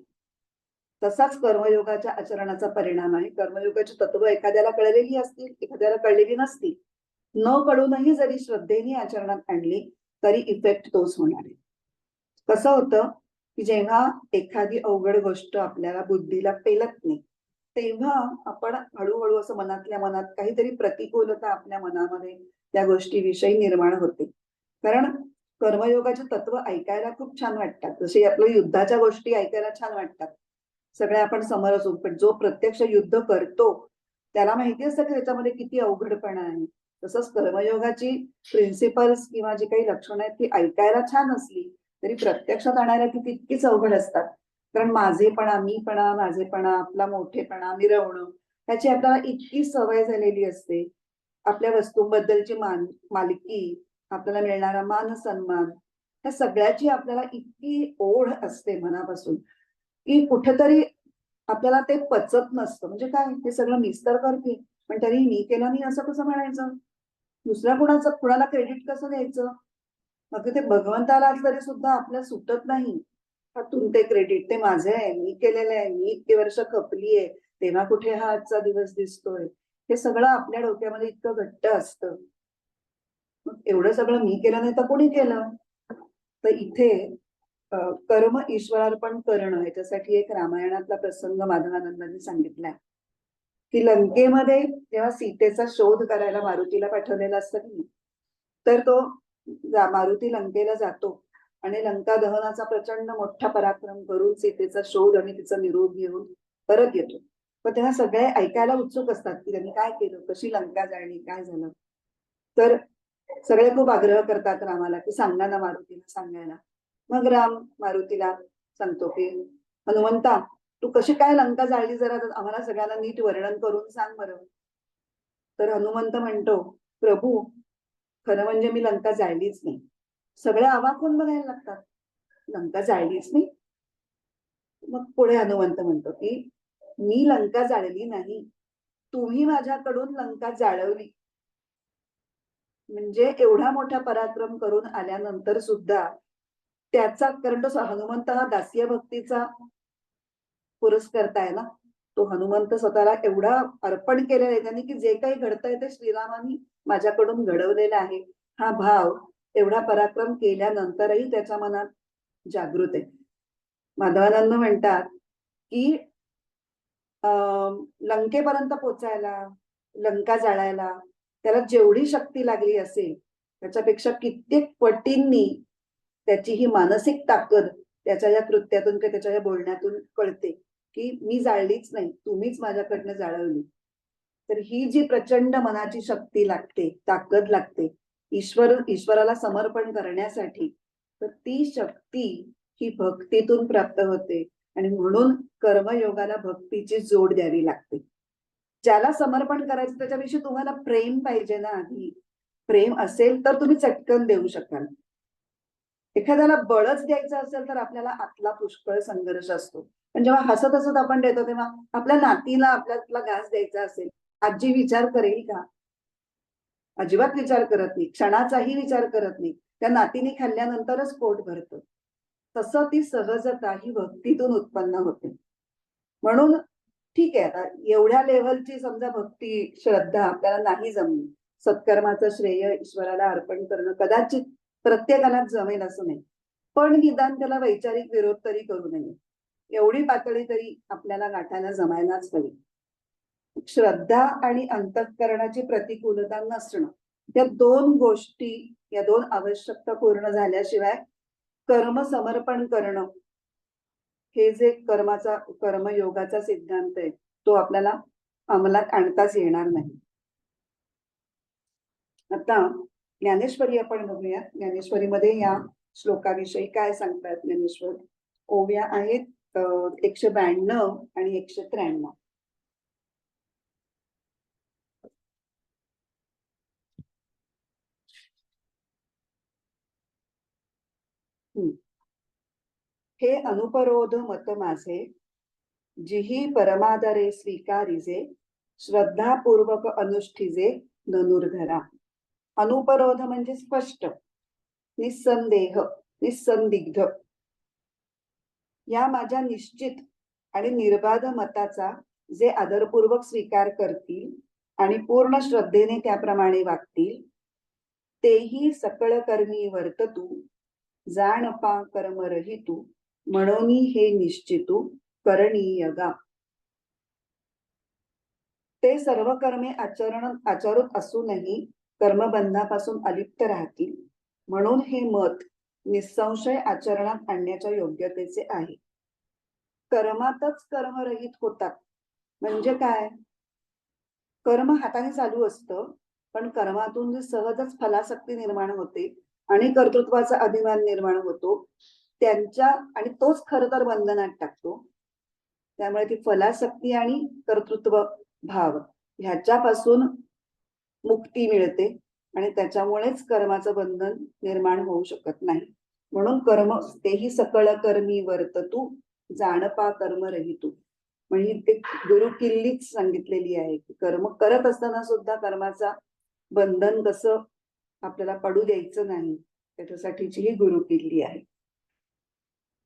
तसाच कर्मयोगाच्या आचरणाचा परिणाम आहे. कर्मयोगाची तत्व एखाद्याला कळलेली असतील एखाद्याला कळलेली नसतील, न कळूनही जरी श्रद्धेने आचरणात आणली तरी इफेक्ट तोच होणार आहे. कसं होतं की जेव्हा एखादी अवघड गोष्ट आपल्याला बुद्धीला पेलत नाही तेव्हा आपण हळूहळू असं मनातल्या मनात काहीतरी प्रतिकूलता आपल्या मनामध्ये त्या गोष्टीविषयी निर्माण होते. कारण कर्मयोगाचे तत्व ऐकायला खूप छान वाटतात, जसे आपल्या युद्धाच्या गोष्टी ऐकायला छान वाटतात, सगळे आपण समोर असू, पण जो प्रत्यक्ष युद्ध करतो त्याला माहिती असतं की त्याच्यामध्ये किती अवघडपणा आहे. तसंच कर्मयोगाची प्रिन्सिपल्स किंवा जी काही लक्षणं आहेत ती ऐकायला छान असली तरी प्रत्यक्षात आणायला ती तितकीच अवघड असतात. कारण माझेपणा मीपणा माझेपणा आपला मोठेपणा मिरवणं त्याची आपल्याला इतकी सवय झालेली असते. आपल्या वस्तूंबद्दलची मालकी आपल्याला मिळणारा मान सन्मान त्या सगळ्याची आपल्याला इतकी ओढ असते मनापासून की कुठेतरी आपल्याला ते पचत नसतं. म्हणजे काय हे सगळं मीच तर करते पण तरी मी केलं नाही असं कसं म्हणायचं, दुसऱ्या कुणाला क्रेडिट कसं द्यायचं. मग ते भगवंताला तरी सुद्धा आपल्याला सुटत नाही. हातून ते क्रेडिट ते माझं आहे, मी केलेलं आहे, मी इतकी वर्ष खपलीये तेव्हा कुठे हा आजचा दिवस दिसतोय. हे सगळं आपल्या डोक्यामध्ये इतकं घट्ट असतं. मग एवढं सगळं मी केलं नाही तर कोणी केलं. तर इथे कर्म ईश्वरार्पण करणं याच्यासाठी एक रामायणातला प्रसंग माधवानंदांनी सांगितलाय की लंकेमध्ये जेव्हा सीतेचा शोध करायला मारुतीला पाठवलेला असतं की तर तो मारुती लंकेला जातो आणि लंका दहनाचा प्रचंड मोठा पराक्रम करून सीतेचा शोध आणि तिचा निरोप घेऊन परत येतो. पण तेव्हा सगळे ऐकायला उत्सुक असतात की त्यांनी काय केलं, कशी लंका जाळली, काय झालं. तर सगळे खूप आग्रह करतात रामाला की सांगा ना मारुतीला सांगायला. मग राम मारुतीला सांगतो की हनुमंता तू कशी काय लंका जाळली जरा आम्हाला सगळ्यांना नीट वर्णन करून सांग बरं. तर हनुमंत म्हणतो प्रभू खरं म्हणजे मी लंका जाळलीच नाही. सगळे अवाक होऊन बघायला लागतात, लंका जाळलीच नाही. मग पुढे हनुमंत म्हणतो की मी लंका जाळली नाही, तुम्ही माझ्याकडून लंका जाळवली. म्हणजे एवढा मोठा पराक्रम करून आल्यानंतर सुद्धा त्याचा, कारण तो हनुमंत हा दास्य भक्तीचा पुरस्कर्ता आहे ना, तो हनुमंत स्वतःला एवढा अर्पण केलेला आहे त्यांनी की जे काही घडतंय ते श्रीरामांनी माझ्याकडून घडवलेलं आहे हा भाव एवढा पराक्रम केल्यानंतरही त्याच्या मनात जागृत आहे. माधवानंद म्हणतात की लंकेपर्यंत पोचायला लंका जाळायला त्याला जेवढी शक्ती लागली असेल त्याच्यापेक्षा कित्येक पटींनी त्याची ही मानसिक ताकद त्याच्या या कृत्यातून किंवा त्याच्या या बोलण्यातून कळते की मी जाळलीच नाही, तुम्हीच माझ्याकडनं जाळवली. तर ही जी प्रचंड मनाची शक्ती लागते ताकद लागते ईश्वराला समर्पण करण्यासाठी, तर ती शक्ती ही भक्तीतून प्राप्त होते. आणि म्हणून कर्मयोगाला भक्तीची जोड द्यावी लागते. ज्याला समर्पण करायचं त्याच्याविषयी तुम्हाला प्रेम पाहिजे ना. आधी प्रेम असेल तर तुम्ही चटकन देऊ शकाल. एखाद्याला बळच द्यायचं असेल तर आपल्याला आतला पुष्कळ संघर्ष असतो. पण जेव्हा हसत हसत आपण देतो तेव्हा आपल्या नातीला आपल्याला घास द्यायचा असेल, आजी विचार करेल का? अजिबात विचार करत नाही, क्षणाचाही विचार करत नाही. त्या नातीने खाल्ल्यानंतरच पोट भरतं. तसं ती सहजता ही भक्तीतून उत्पन्न होते. म्हणून ठीक आहे, आता एवढ्या लेव्हलची समजा भक्ती श्रद्धा आपल्याला नाही जमली, सत्कर्माचं श्रेय ईश्वराला अर्पण करणं कदाचित प्रत्येकालाच जमेल असं नाही, पण निदान त्याला वैचारिक विरोध तरी करू नये. एवढी पातळी तरी आपल्याला गाठायला जमायलाच हवी. श्रद्धा आणि अंतःकरणाची प्रतिकूलता नसणं, या दोन गोष्टी, या दोन आवश्यकता पूर्ण झाल्याशिवाय कर्म समर्पण करणं हे जे कर्मयोगाचा सिद्धांत आहे तो आपल्याला अंमलात आणताच येणार नाही. आता ज्ञानेश्वरी आपण बघूया. ज्ञानेश्वरीमध्ये या श्लोकाविषयी काय सांगतात ज्ञानेश्वर. ओव्या आहेत 192 आणि 193. हे अनुपरोध मत माझे, जिही परमादरे स्वीकारिजे, श्रद्धापूर्वक अनुष्ठिजे धनुर्धरा. अनुपरोध म्हणजे स्पष्ट, निसंदेह, निसंदिग्ध. या माझ्या निश्चित आणि निर्बाध मताचा जे आदरपूर्वक स्वीकार करतील आणि पूर्ण श्रद्धेने त्याप्रमाणे वागतील, तेही सकळ कर्मी वर्ततू, जाणपा कर्म रहितू, म्हणून हे निश्चितू करणीयगा. ते सर्व कर्मे आचरत असूनही कर्मबंधापासून अलिप्त राहतील, म्हणून हे मत निसंशय आचरणात आणण्याच्या योग्यतेचे आहे. कर्मातच कर्मरहित होतात म्हणजे काय? कर्म हाताने चालू असतं, पण कर्मातून जी सहजच फलासक्ती निर्माण होते आणि कर्तृत्वाचा अभिमान निर्माण होतो, त्यांच्या आणि तोच खरं तर बंधनात टाकतो. त्यामुळे ती फलासक्ती आणि कर्तृत्व भाव ह्याच्यापासून मुक्ती मिळते आणि त्याच्यामुळेच कर्माचं बंधन निर्माण होऊ शकत नाही. म्हणून कर्म तेही सकळ कर्मी वर्ततू, जाणपा कर्म रहितू. म्हणजे ते गुरु किल्लीच सांगितलेली आहे की कर्म करत असताना सुद्धा कर्माचा बंधन कसं आपल्याला पडू द्यायचं नाही, त्याच्यासाठीची ही गुरु किल्ली आहे.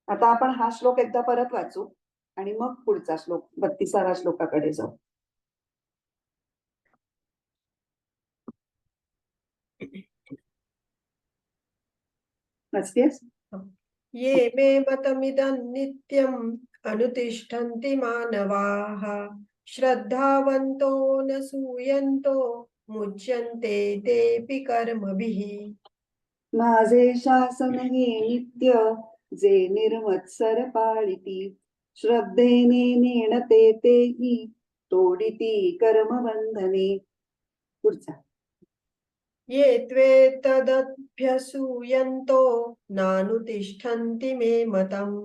आता आपण हा श्लोक एकदा परत वाचू आणि मग पुढचा श्लोक 32व्या श्लोकाकडे जाऊ. वाचतेस?
ये मे मतमिदं नित्यम् अनुतिष्ठन्ति मानवाः, श्रद्धावन्तो न सूयन्तो मुच्यन्ते तेऽपि कर्मभिः.
माझे शासन हे नित्य, जे निर्मत्सर पाळिती, श्रद्धेने नेणते तेही, तोडिती कर्मबंधने. पुढचा.
ये त्वेतदभ्यसूयन्तो नानुतिष्ठन्ति मे मतम्,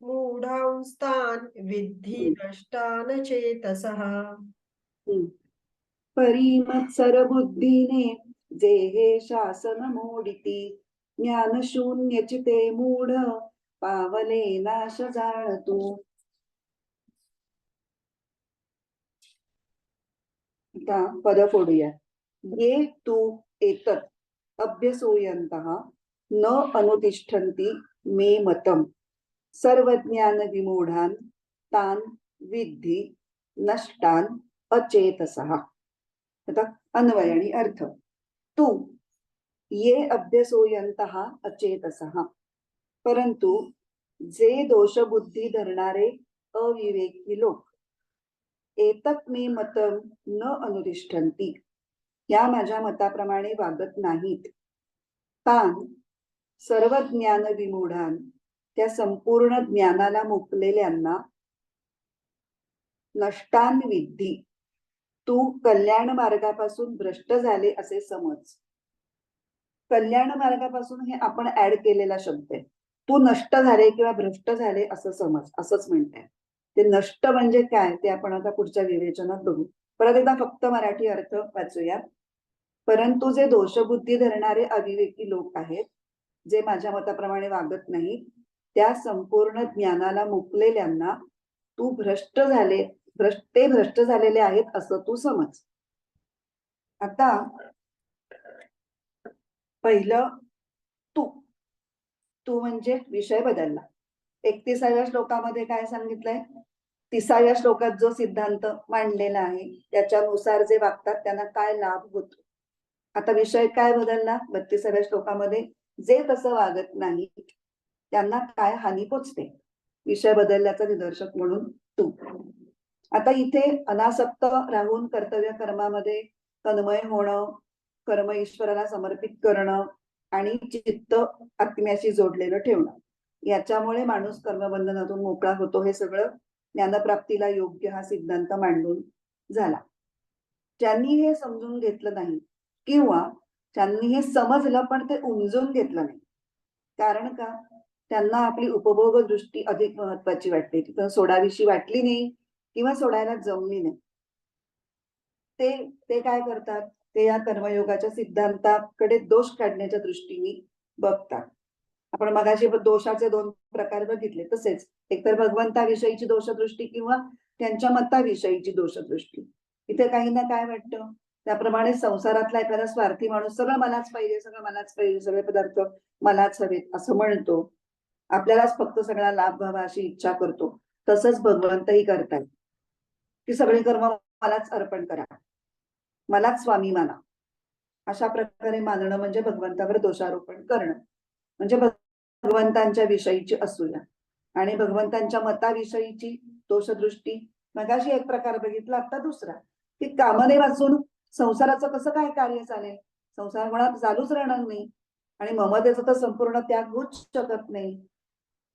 मूढांस्तान् विद्धि नष्टान चेतसः.
परिमत्सर बुद्धीने जे हे शासन मोडिती, ज्ञानशून्य चिते मूढ, पावले नाश जाणतू. आता पद फोडूया. ये तू एतत् अभ्यसूयन्तः न अनुतिष्ठन्ति मे मतम्, सर्वज्ञान विमूढान् तान् विद्धि नष्टान् अचेतसः. आता अन्वय आणि अर्थ. तू ये अभ्यसूयन्तः अचेतसः, परंतु जे दोषबुद्धी धरणारे अविवेकी लोक, एतत् मे मतम न अनुतिष्ठन्ति, या माझ्या मताप्रमाणे वागत नाहीत, तान सर्व ज्ञान विमूढान, त्या संपूर्ण ज्ञानाला मुकलेल्यांना, नष्टान विद्धी, तू कल्याण मार्गापासून भ्रष्ट झाले असे समज. कल्याण मार्गापासून हे आपण ऍड केलेला शब्द आहे. तू नष्ट झाले किंवा भ्रष्ट झाले असं समज, असंच म्हणताय. ते नष्ट म्हणजे काय ते आपण आता पुढच्या विवेचनात बघू. परत एकदा फक्त मराठी अर्थ वाचूया. परंतु जे दोषबुद्धी धरणारे अविवेकी लोक आहेत, जे माझ्या मताप्रमाणे वागत नाहीत, त्या संपूर्ण ज्ञानाला मुकलेल्यांना तू ते भ्रष्ट झालेले आहेत असं तू समज. आता पहिलं तू तू म्हणजे विषय बदलला. 31व्या श्लोकामध्ये काय सांगितलंय? 30व्या श्लोकात जो सिद्धांत मांडलेला आहे त्याच्यानुसार जे वागतात त्यांना काय लाभ होतो. आता विषय काय बदलला? 32व्या श्लोकामध्ये जे तसं वागत नाही त्यांना काय हानी पोचते. विषय बदलल्याचं निदर्शक म्हणून तू. आता इथे अनासक्त राहून कर्तव्य कर्मामध्ये तन्मय होणं, कर्म ईश्वराला समर्पित करणं आणि चित्त आत्म्याशी जोडलेलं ठेवणं, याच्यामुळे माणूस कर्मबंधनातून मोकळा होतो. हे सगळं ज्ञानप्राप्तीला योग्य हा सिद्धांत मांडून झाला. ज्यांनी हे समजून घेतलं नाही किंवा ज्यांनी हे समजलं पण ते उमजून घेतलं नाही, कारण का? त्यांना आपली उपभोग दृष्टी अधिक महत्वाची वाटते, तिथं सोडावीशी वाटली नाही किंवा सोडायला जमली नाही. ते काय करतात? ते या कर्मयोगाच्या सिद्धांताकडे दोष काढण्याच्या दृष्टीने बघतात. आपण मगाशी दोषाचे 2 प्रकार बघितले. तसेच एकतर भगवंताविषयीची दोषदृष्टी किंवा त्यांच्या मताविषयीची दोषदृष्टी. इथे काही ना काय वाटतं, त्याप्रमाणे संसारातला एखादा स्वार्थी माणूस सगळं मलाच पाहिजे, सगळं मलाच पाहिजे, सगळे पदार्थ मलाच हवेत असं म्हणतो. आपल्यालाच फक्त सगळा लाभ व्हावा अशी इच्छा करतो. तसंच भगवंतही करतात की सगळे कर्म मलाच अर्पण करा, मलाच स्वामी माना. अशा प्रकारे मानणं म्हणजे भगवंतावर दोषारोपण करणं. म्हणजे भगवंतांच्या विषयीची असूया आणि भगवंतांच्या मताविषयीची दोषदृष्टी. मगाशी एक प्रकार बघितला, आता दुसरा, की कामने वाचून संसाराचं कसं काय कार्य चालेल? संसार मुळात चालूच राहणार नाही आणि ममतेचा तर संपूर्ण त्याग होऊच शकत नाही.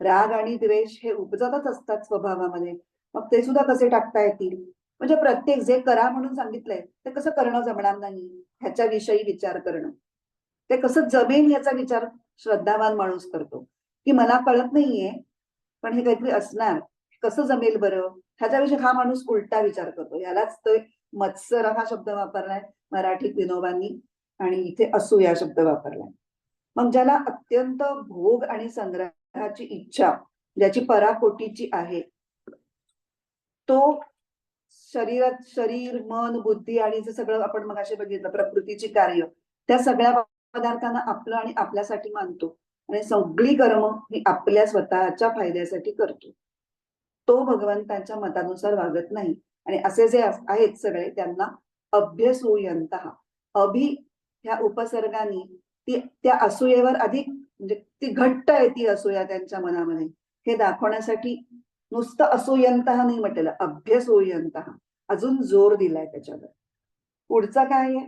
राग आणि द्वेष हे उपजतच असतात स्वभावामध्ये, मग ते सुद्धा कसे टाकता येतील? म्हणजे प्रत्येक जे करा म्हणून सांगितलंय ते कसं करणं जमणार नाही ह्याच्याविषयी विचार करणं. ते कसं जमेल याचा विचार श्रद्धावान माणूस करतो, की मला कळत नाहीये पण हे काहीतरी असणार, कसं जमेल बरं, ह्याच्याविषयी हा माणूस उलटा विचार करतो. यालाच तो मत्सर हा शब्द वापरलाय मराठीत विनोबांनी आणि इथे असू या शब्द वापरलाय. मग ज्याला अत्यंत भोग आणि संग्रहाची इच्छा ज्याची पराकोटीची आहे, तो शरीर, मन, बुद्धी आणि जे सगळं आपण मगाशी बघितलं प्रकृतीची कार्य, त्या सगळ्या पदार्थांना आपलं आणि आपल्यासाठी मानतो आणि सगळी कर्म ही आपल्या स्वतःच्या फायद्यासाठी करतो. तो भगवंतांच्या मतानुसार वागत नाही. आणि असे जे आहेत सगळे त्यांना अभ्यसूयंतः, अभि ह्या उपसर्गाने ती त्या असूयेवर अधिक म्हणजे ती घट्ट आहे ती असूया त्यांच्या मनामध्ये, हे दाखवण्यासाठी नुसतं असूयंतः नाही म्हटलेलं, अभ्यसूयंतः अजून जोर दिलाय त्याच्यावर. पुढचा काय आहे?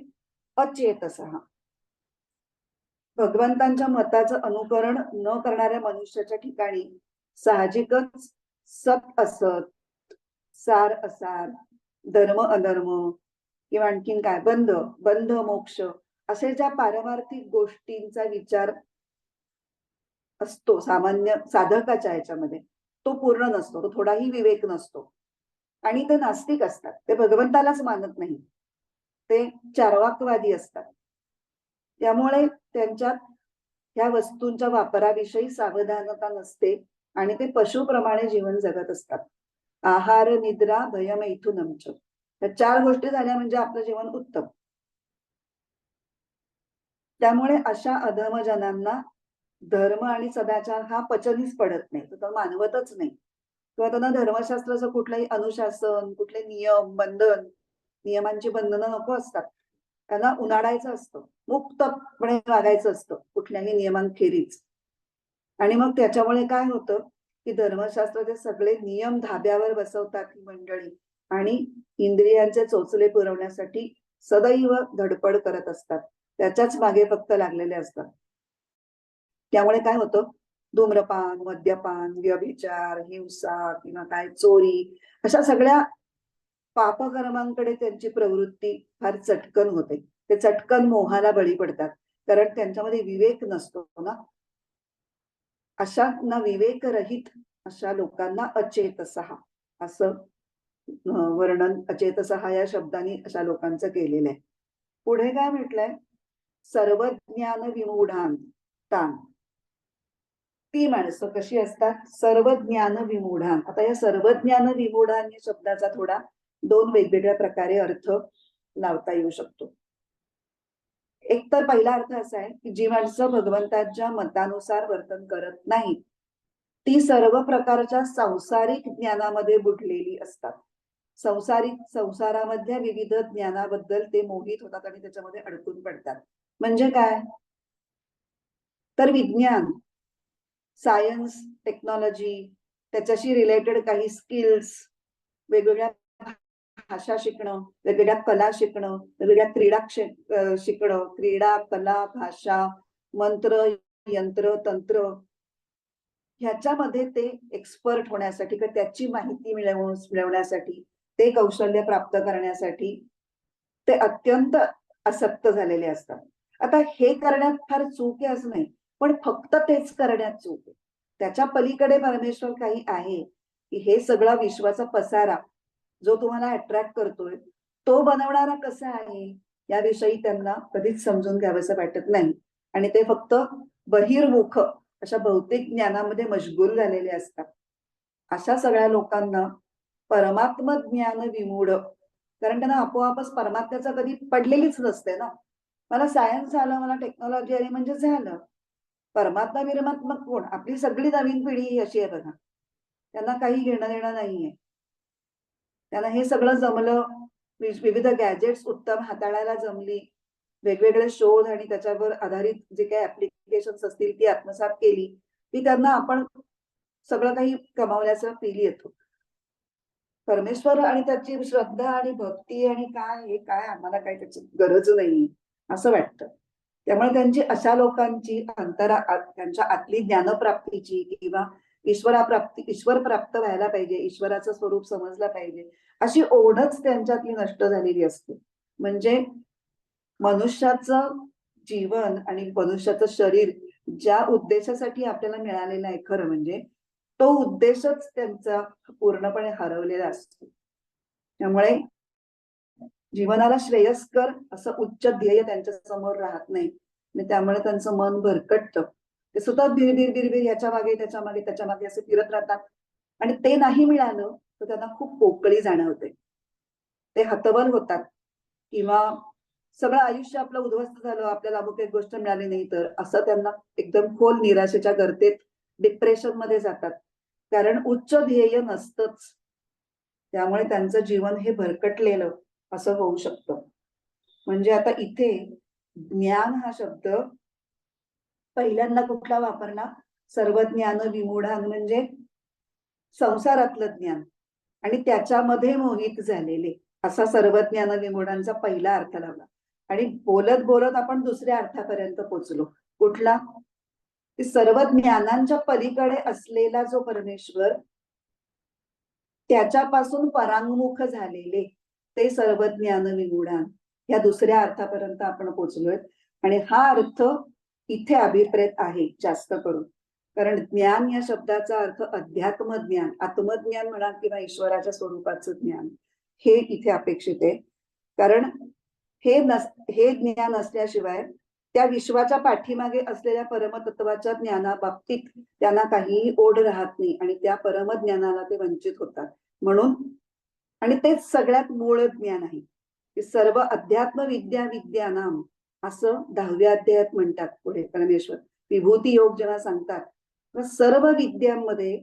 अचेतसः. भगवंतांच्या मताचं अनुकरण न करणाऱ्या मनुष्याच्या ठिकाणी साहजिकच सत असत, सार असार, धर्म अधर्म किंवा आणखीन काय बंध मोक्ष असे ज्या पारमार्थिक गोष्टींचा विचार असतो सामान्य साधकाच्या ह्याच्यामध्ये, तो पूर्ण नसतो, तो थोडाही विवेक नसतो. आणि ते नास्तिक असतात, ते भगवंतालाच मानत नाही, ते चार्वाकवादी असतात. त्यामुळे त्यांच्यात ह्या वस्तूंच्या वापराविषयी सावधानता नसते आणि ते पशुप्रमाणे जीवन जगत असतात. आहार, निद्रा, भयमैथुनंच, या 4 गोष्टी झाल्या म्हणजे आपलं जीवन उत्तम. त्यामुळे अशा अधमजनांना धर्म आणि सदाचार हा पचनीच पडत नाही, तो मानवतच नाही. किंवा त्यांना धर्मशास्त्राचं कुठलंही अनुशासन, कुठले नियम, नियमांची बंधनं नको असतात. त्यांना उनाडायचं असतं, मुक्तपणे वागायचं असतं कुठल्याही नियमांखेरीज. आणि मग त्याच्यामुळे काय होतं की धर्मशास्त्राचे सगळे नियम धाब्यावर बसवतात ही मंडळी आणि इंद्रियांचे चोचले पुरवण्यासाठी सदैव धडपड करत असतात, त्याच्याच मागे फक्त लागलेले असतात. त्यामुळे काय होतं, धूम्रपान, मद्यपान, व्यभिचार, हिंसा किंवा काय चोरी, अशा सगळ्या पापकर्मांकडे त्यांची प्रवृत्ती फार चटकन होते. ते चटकन मोहाला बळी पडतात, कारण त्यांच्यामध्ये विवेक नसतो ना. अशांना विवेकरहित अशा लोकांना अचेतसहा असं वर्णन अचेतसहा या शब्दाने अशा लोकांचं केलेलं आहे. पुढे काय म्हटलंय? सर्वज्ञान विमूढान तान. ती माणसं कशी असतात? सर्वज्ञान विमूढान. आता या सर्वज्ञान विमूढान या शब्दाचा थोडा दोन वेगवेगळ्या प्रकारे अर्थ लावता येऊ शकतो. एक तर पहिला अर्थ असा आहे की जी माणसं भगवंताच्या मतानुसार वर्तन करत नाही, ती सर्व प्रकारच्या सांसारिक ज्ञानामध्ये बुडलेली असतात. संसारामधल्या विविध ज्ञानाबद्दल ते मोहित होतात आणि त्याच्यामध्ये अडकून पडतात. म्हणजे काय? तर विज्ञान, सायन्स, टेक्नॉलॉजी, त्याच्याशी रिलेटेड काही स्किल्स, वेगवेगळ्या भाषा शिकणं, वेगवेगळ्या कला शिकणं, वेगवेगळ्या क्रीडा शिकणं, क्रीडा, कला, भाषा, मंत्र, यंत्र, तंत्र, ह्याच्यामध्ये ते एक्सपर्ट होण्यासाठी किंवा त्याची माहिती मिळवण्यासाठी, ते कौशल्य प्राप्त करण्यासाठी ते अत्यंत आसक्त झालेले असतात. आता हे करण्यात फार चूक आहे असं नाही, पण फक्त तेच करण्यात चूक आहे. त्याच्या पलीकडे परमेश्वर काही आहे की हे सगळा विश्वाचा पसारा जो तुम्हाला अट्रॅक्ट करतोय तो बनवणारा कसा आहे याविषयी त्यांना कधीच समजून घ्यावंसं वाटत नाही, आणि ते फक्त बहिर्मुख अशा भौतिक ज्ञानामध्ये मशगूल झालेले असतात. अशा सगळ्या लोकांना परमात्म ज्ञान विमूढ, कारण त्यांना आपोआपच परमात्म्याचा कधी पडलेलीच नसते ना. मला सायन्स आलं, मला टेक्नॉलॉजी आली म्हणजे झालं. परमात्मा विरमात्मक कोण? आपली सगळी नवीन पिढी ही अशी आहे बघा, त्यांना काही घेणं देणं नाहीये. त्यांना हे सगळं जमलं, विविध गॅजेट्स उत्तम हाताळायला जमली, वेगवेगळे शोध आणि त्याच्यावर आधारित जे काही ऍप्लिकेशन्स असतील ती आत्मसात केली, ती त्यांना आपण सगळं काही कमावल्याचं फील येतो. परमेश्वर आणि त्याची श्रद्धा आणि भक्ती आणि काय हे काय, आम्हाला काही त्याची गरज नाही असं वाटतं. त्यामुळे त्यांची अशा लोकांची त्यांच्या आतली ज्ञानप्राप्तीची किंवा ईश्वर प्राप्त व्हायला पाहिजे, ईश्वराचं स्वरूप समजलं पाहिजे अशी ओढच त्यांच्यातली नष्ट झालेली असते. म्हणजे मनुष्याचं जीवन आणि मनुष्याचं शरीर ज्या उद्देशासाठी आपल्याला मिळालेलं आहे, खरं म्हणजे तो उद्देशच त्यांचा पूर्णपणे हरवलेला असतो. त्यामुळे जीवनाला श्रेयस्कर असं उच्च ध्येय त्यांच्या समोर राहत नाही, आणि त्यामुळे त्यांचं मन भरकटतं. ते सतत बिरबिर बिरबिर याच्या मागे त्याच्या मागे त्याच्या मागे असे फिरत राहतात, आणि ते नाही मिळालं तर त्यांना खूप पोकळी जाणवते. ते हतबल होतात, किंवा सगळं आयुष्य आपलं उद्ध्वस्त झालं, आपल्याला अमुक एक गोष्ट मिळाली नाही तर असं त्यांना एकदम खोल निराशेच्या गर्तेत डिप्रेशन मध्ये जातात, कारण उच्च ध्येय नसतंच. त्यामुळे त्यांचं जीवन हे भरकटलेलं असं होऊ शकतं. म्हणजे आता इथे ज्ञान हा शब्द पहिल्यांदा कुठला वापरला? सर्वज्ञान विमूढान, म्हणजे संसारातलं ज्ञान आणि त्याच्यामध्ये मोहित झालेले, असा सर्वज्ञान विमूढांचा पहिला अर्थ लावला. आणि बोलत बोलत आपण दुसऱ्या अर्थापर्यंत पोहोचलो. कुठला? की सर्व ज्ञानांच्या पलीकडे असलेला जो परमेश्वर, त्याच्यापासून परांगमुख झालेले ते सर्वज्ञान विमूढान, या दुसऱ्या अर्थापर्यंत आपण पोहोचलोय. आणि हा अर्थ इथे अभिप्रेत आहे जास्त करून, कारण ज्ञान या शब्दाचा अर्थ अध्यात्म ज्ञान, आत्मज्ञान म्हणा किंवा ईश्वराच्या स्वरूपाचं ज्ञान, हे इथे अपेक्षित आहे. कारण हे ज्ञान असल्याशिवाय त्या विश्वाच्या पाठीमागे असलेल्या परमतत्वाच्या ज्ञानाबाबतीत त्यांना काहीही ओढ राहत नाही, आणि त्या परमज्ञानाला ते वंचित होतात. म्हणून, आणि तेच सगळ्यात मूळ ज्ञान आहे की सर्व अध्यात्म विद्या विद्यानाम, असं 10व्या अध्यायात म्हणतात पुढे परमेश्वर. विभूती योग जेव्हा सांगतात, सर्व विद्यांमध्ये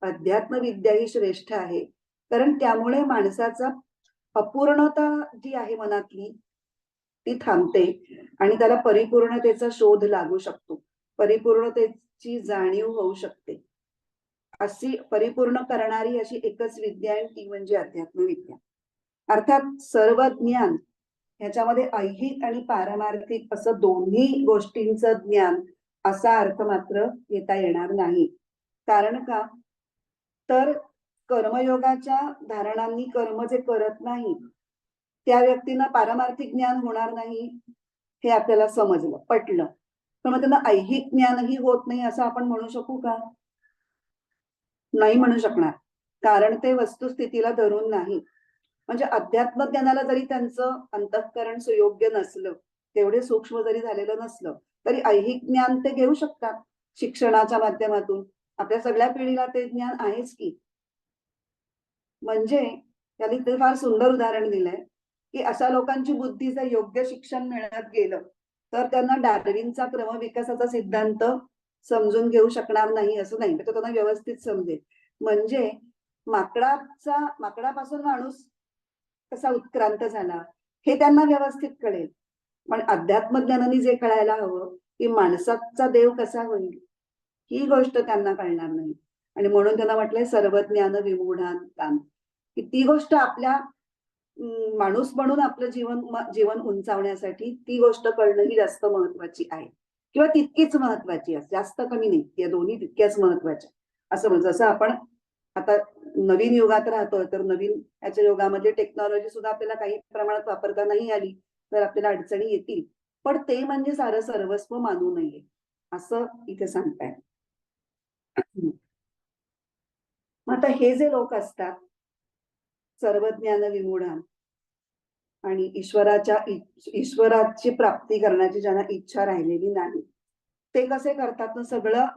अध्यात्म विद्या ही श्रेष्ठ आहे, कारण त्यामुळे माणसाचा अपूर्णता जी आहे मनातली ती थांबते आणि त्याला परिपूर्णतेचा शोध लागू शकतो, परिपूर्णतेची जाणीव होऊ शकते. अशी परिपूर्ण करणारी अशी एकच विद्या आहे, ती म्हणजे अध्यात्म विद्या. अर्थात सर्व ज्ञान ह्याच्यामध्ये ऐहिक आणि पारमार्थिक असं दोन्ही गोष्टींचं ज्ञान असा अर्थ मात्र घेता येणार नाही. कारण का? तर कर्मयोगाच्या धारणांनी कर्म जे करत नाही त्या व्यक्तींना पारमार्थिक ज्ञान होणार नाही हे आपल्याला समजलं, पटलं. पण मग त्यांना ऐहिक ज्ञानही होत नाही असं आपण म्हणू शकू का? नाही म्हणू शकणार. कारण ते वस्तुस्थितीला धरून नाही. म्हणजे अध्यात्म ज्ञानाला जरी त्यांचं अंतःकरण सुयोग्य नसलं, तेवढे सूक्ष्म जरी झालेलं नसलं, तरी ऐहिक ज्ञान ते घेऊ शकतात शिक्षणाच्या माध्यमातून. आपल्या सगळ्या पिढीला ते ज्ञान आहेच की. म्हणजे त्यांनी ते फार सुंदर उदाहरण दिलंय, की अशा लोकांची बुद्धी जर योग्य शिक्षण मिळत गेलं, तर त्यांना डार्विनचा क्रमविकासाचा सिद्धांत समजून घेऊ शकणार नाही असं नाही. तर तो त्यांना व्यवस्थित समजेल. म्हणजे माकडापासून माणूस कसा उत्क्रांत झाला, हे त्यांना व्यवस्थित कळेल. पण अध्यात्मज्ञानाने जे कळायला हवं, की माणसाचा देव कसा होईल, ही गोष्ट त्यांना कळणार नाही. आणि म्हणून त्यांना म्हटलंय सर्वज्ञान विमूढांतान, की ती गोष्ट आपल्या माणूस म्हणून आपलं जीवन उंचावण्यासाठी ती गोष्ट कळणं ही जास्त महत्वाची आहे. किंवा तितकीच महत्वाची आहे. जास्त कमी नाही. या दोन्ही तितक्याच महत्वाच्या. असं म्हणजे जसं आपण आता नवीन युगात राहतोय, तर नवीन याच्या युगामध्ये टेक्नॉलॉजी सुद्धा आपल्याला काही प्रमाणात वापरता नाही आली, तर आपल्याला अडचणी येतील. पण ते म्हणजे सारं सर्वस्व मानू नये, असं इथे सांगताय. मग आता हे जे लोक असतात, सर्वज्ञान विमूढान आणि ईश्वराची प्राप्ती करण्याची ज्यांना इच्छा राहिलेली नाही, ते कसे करतात ना,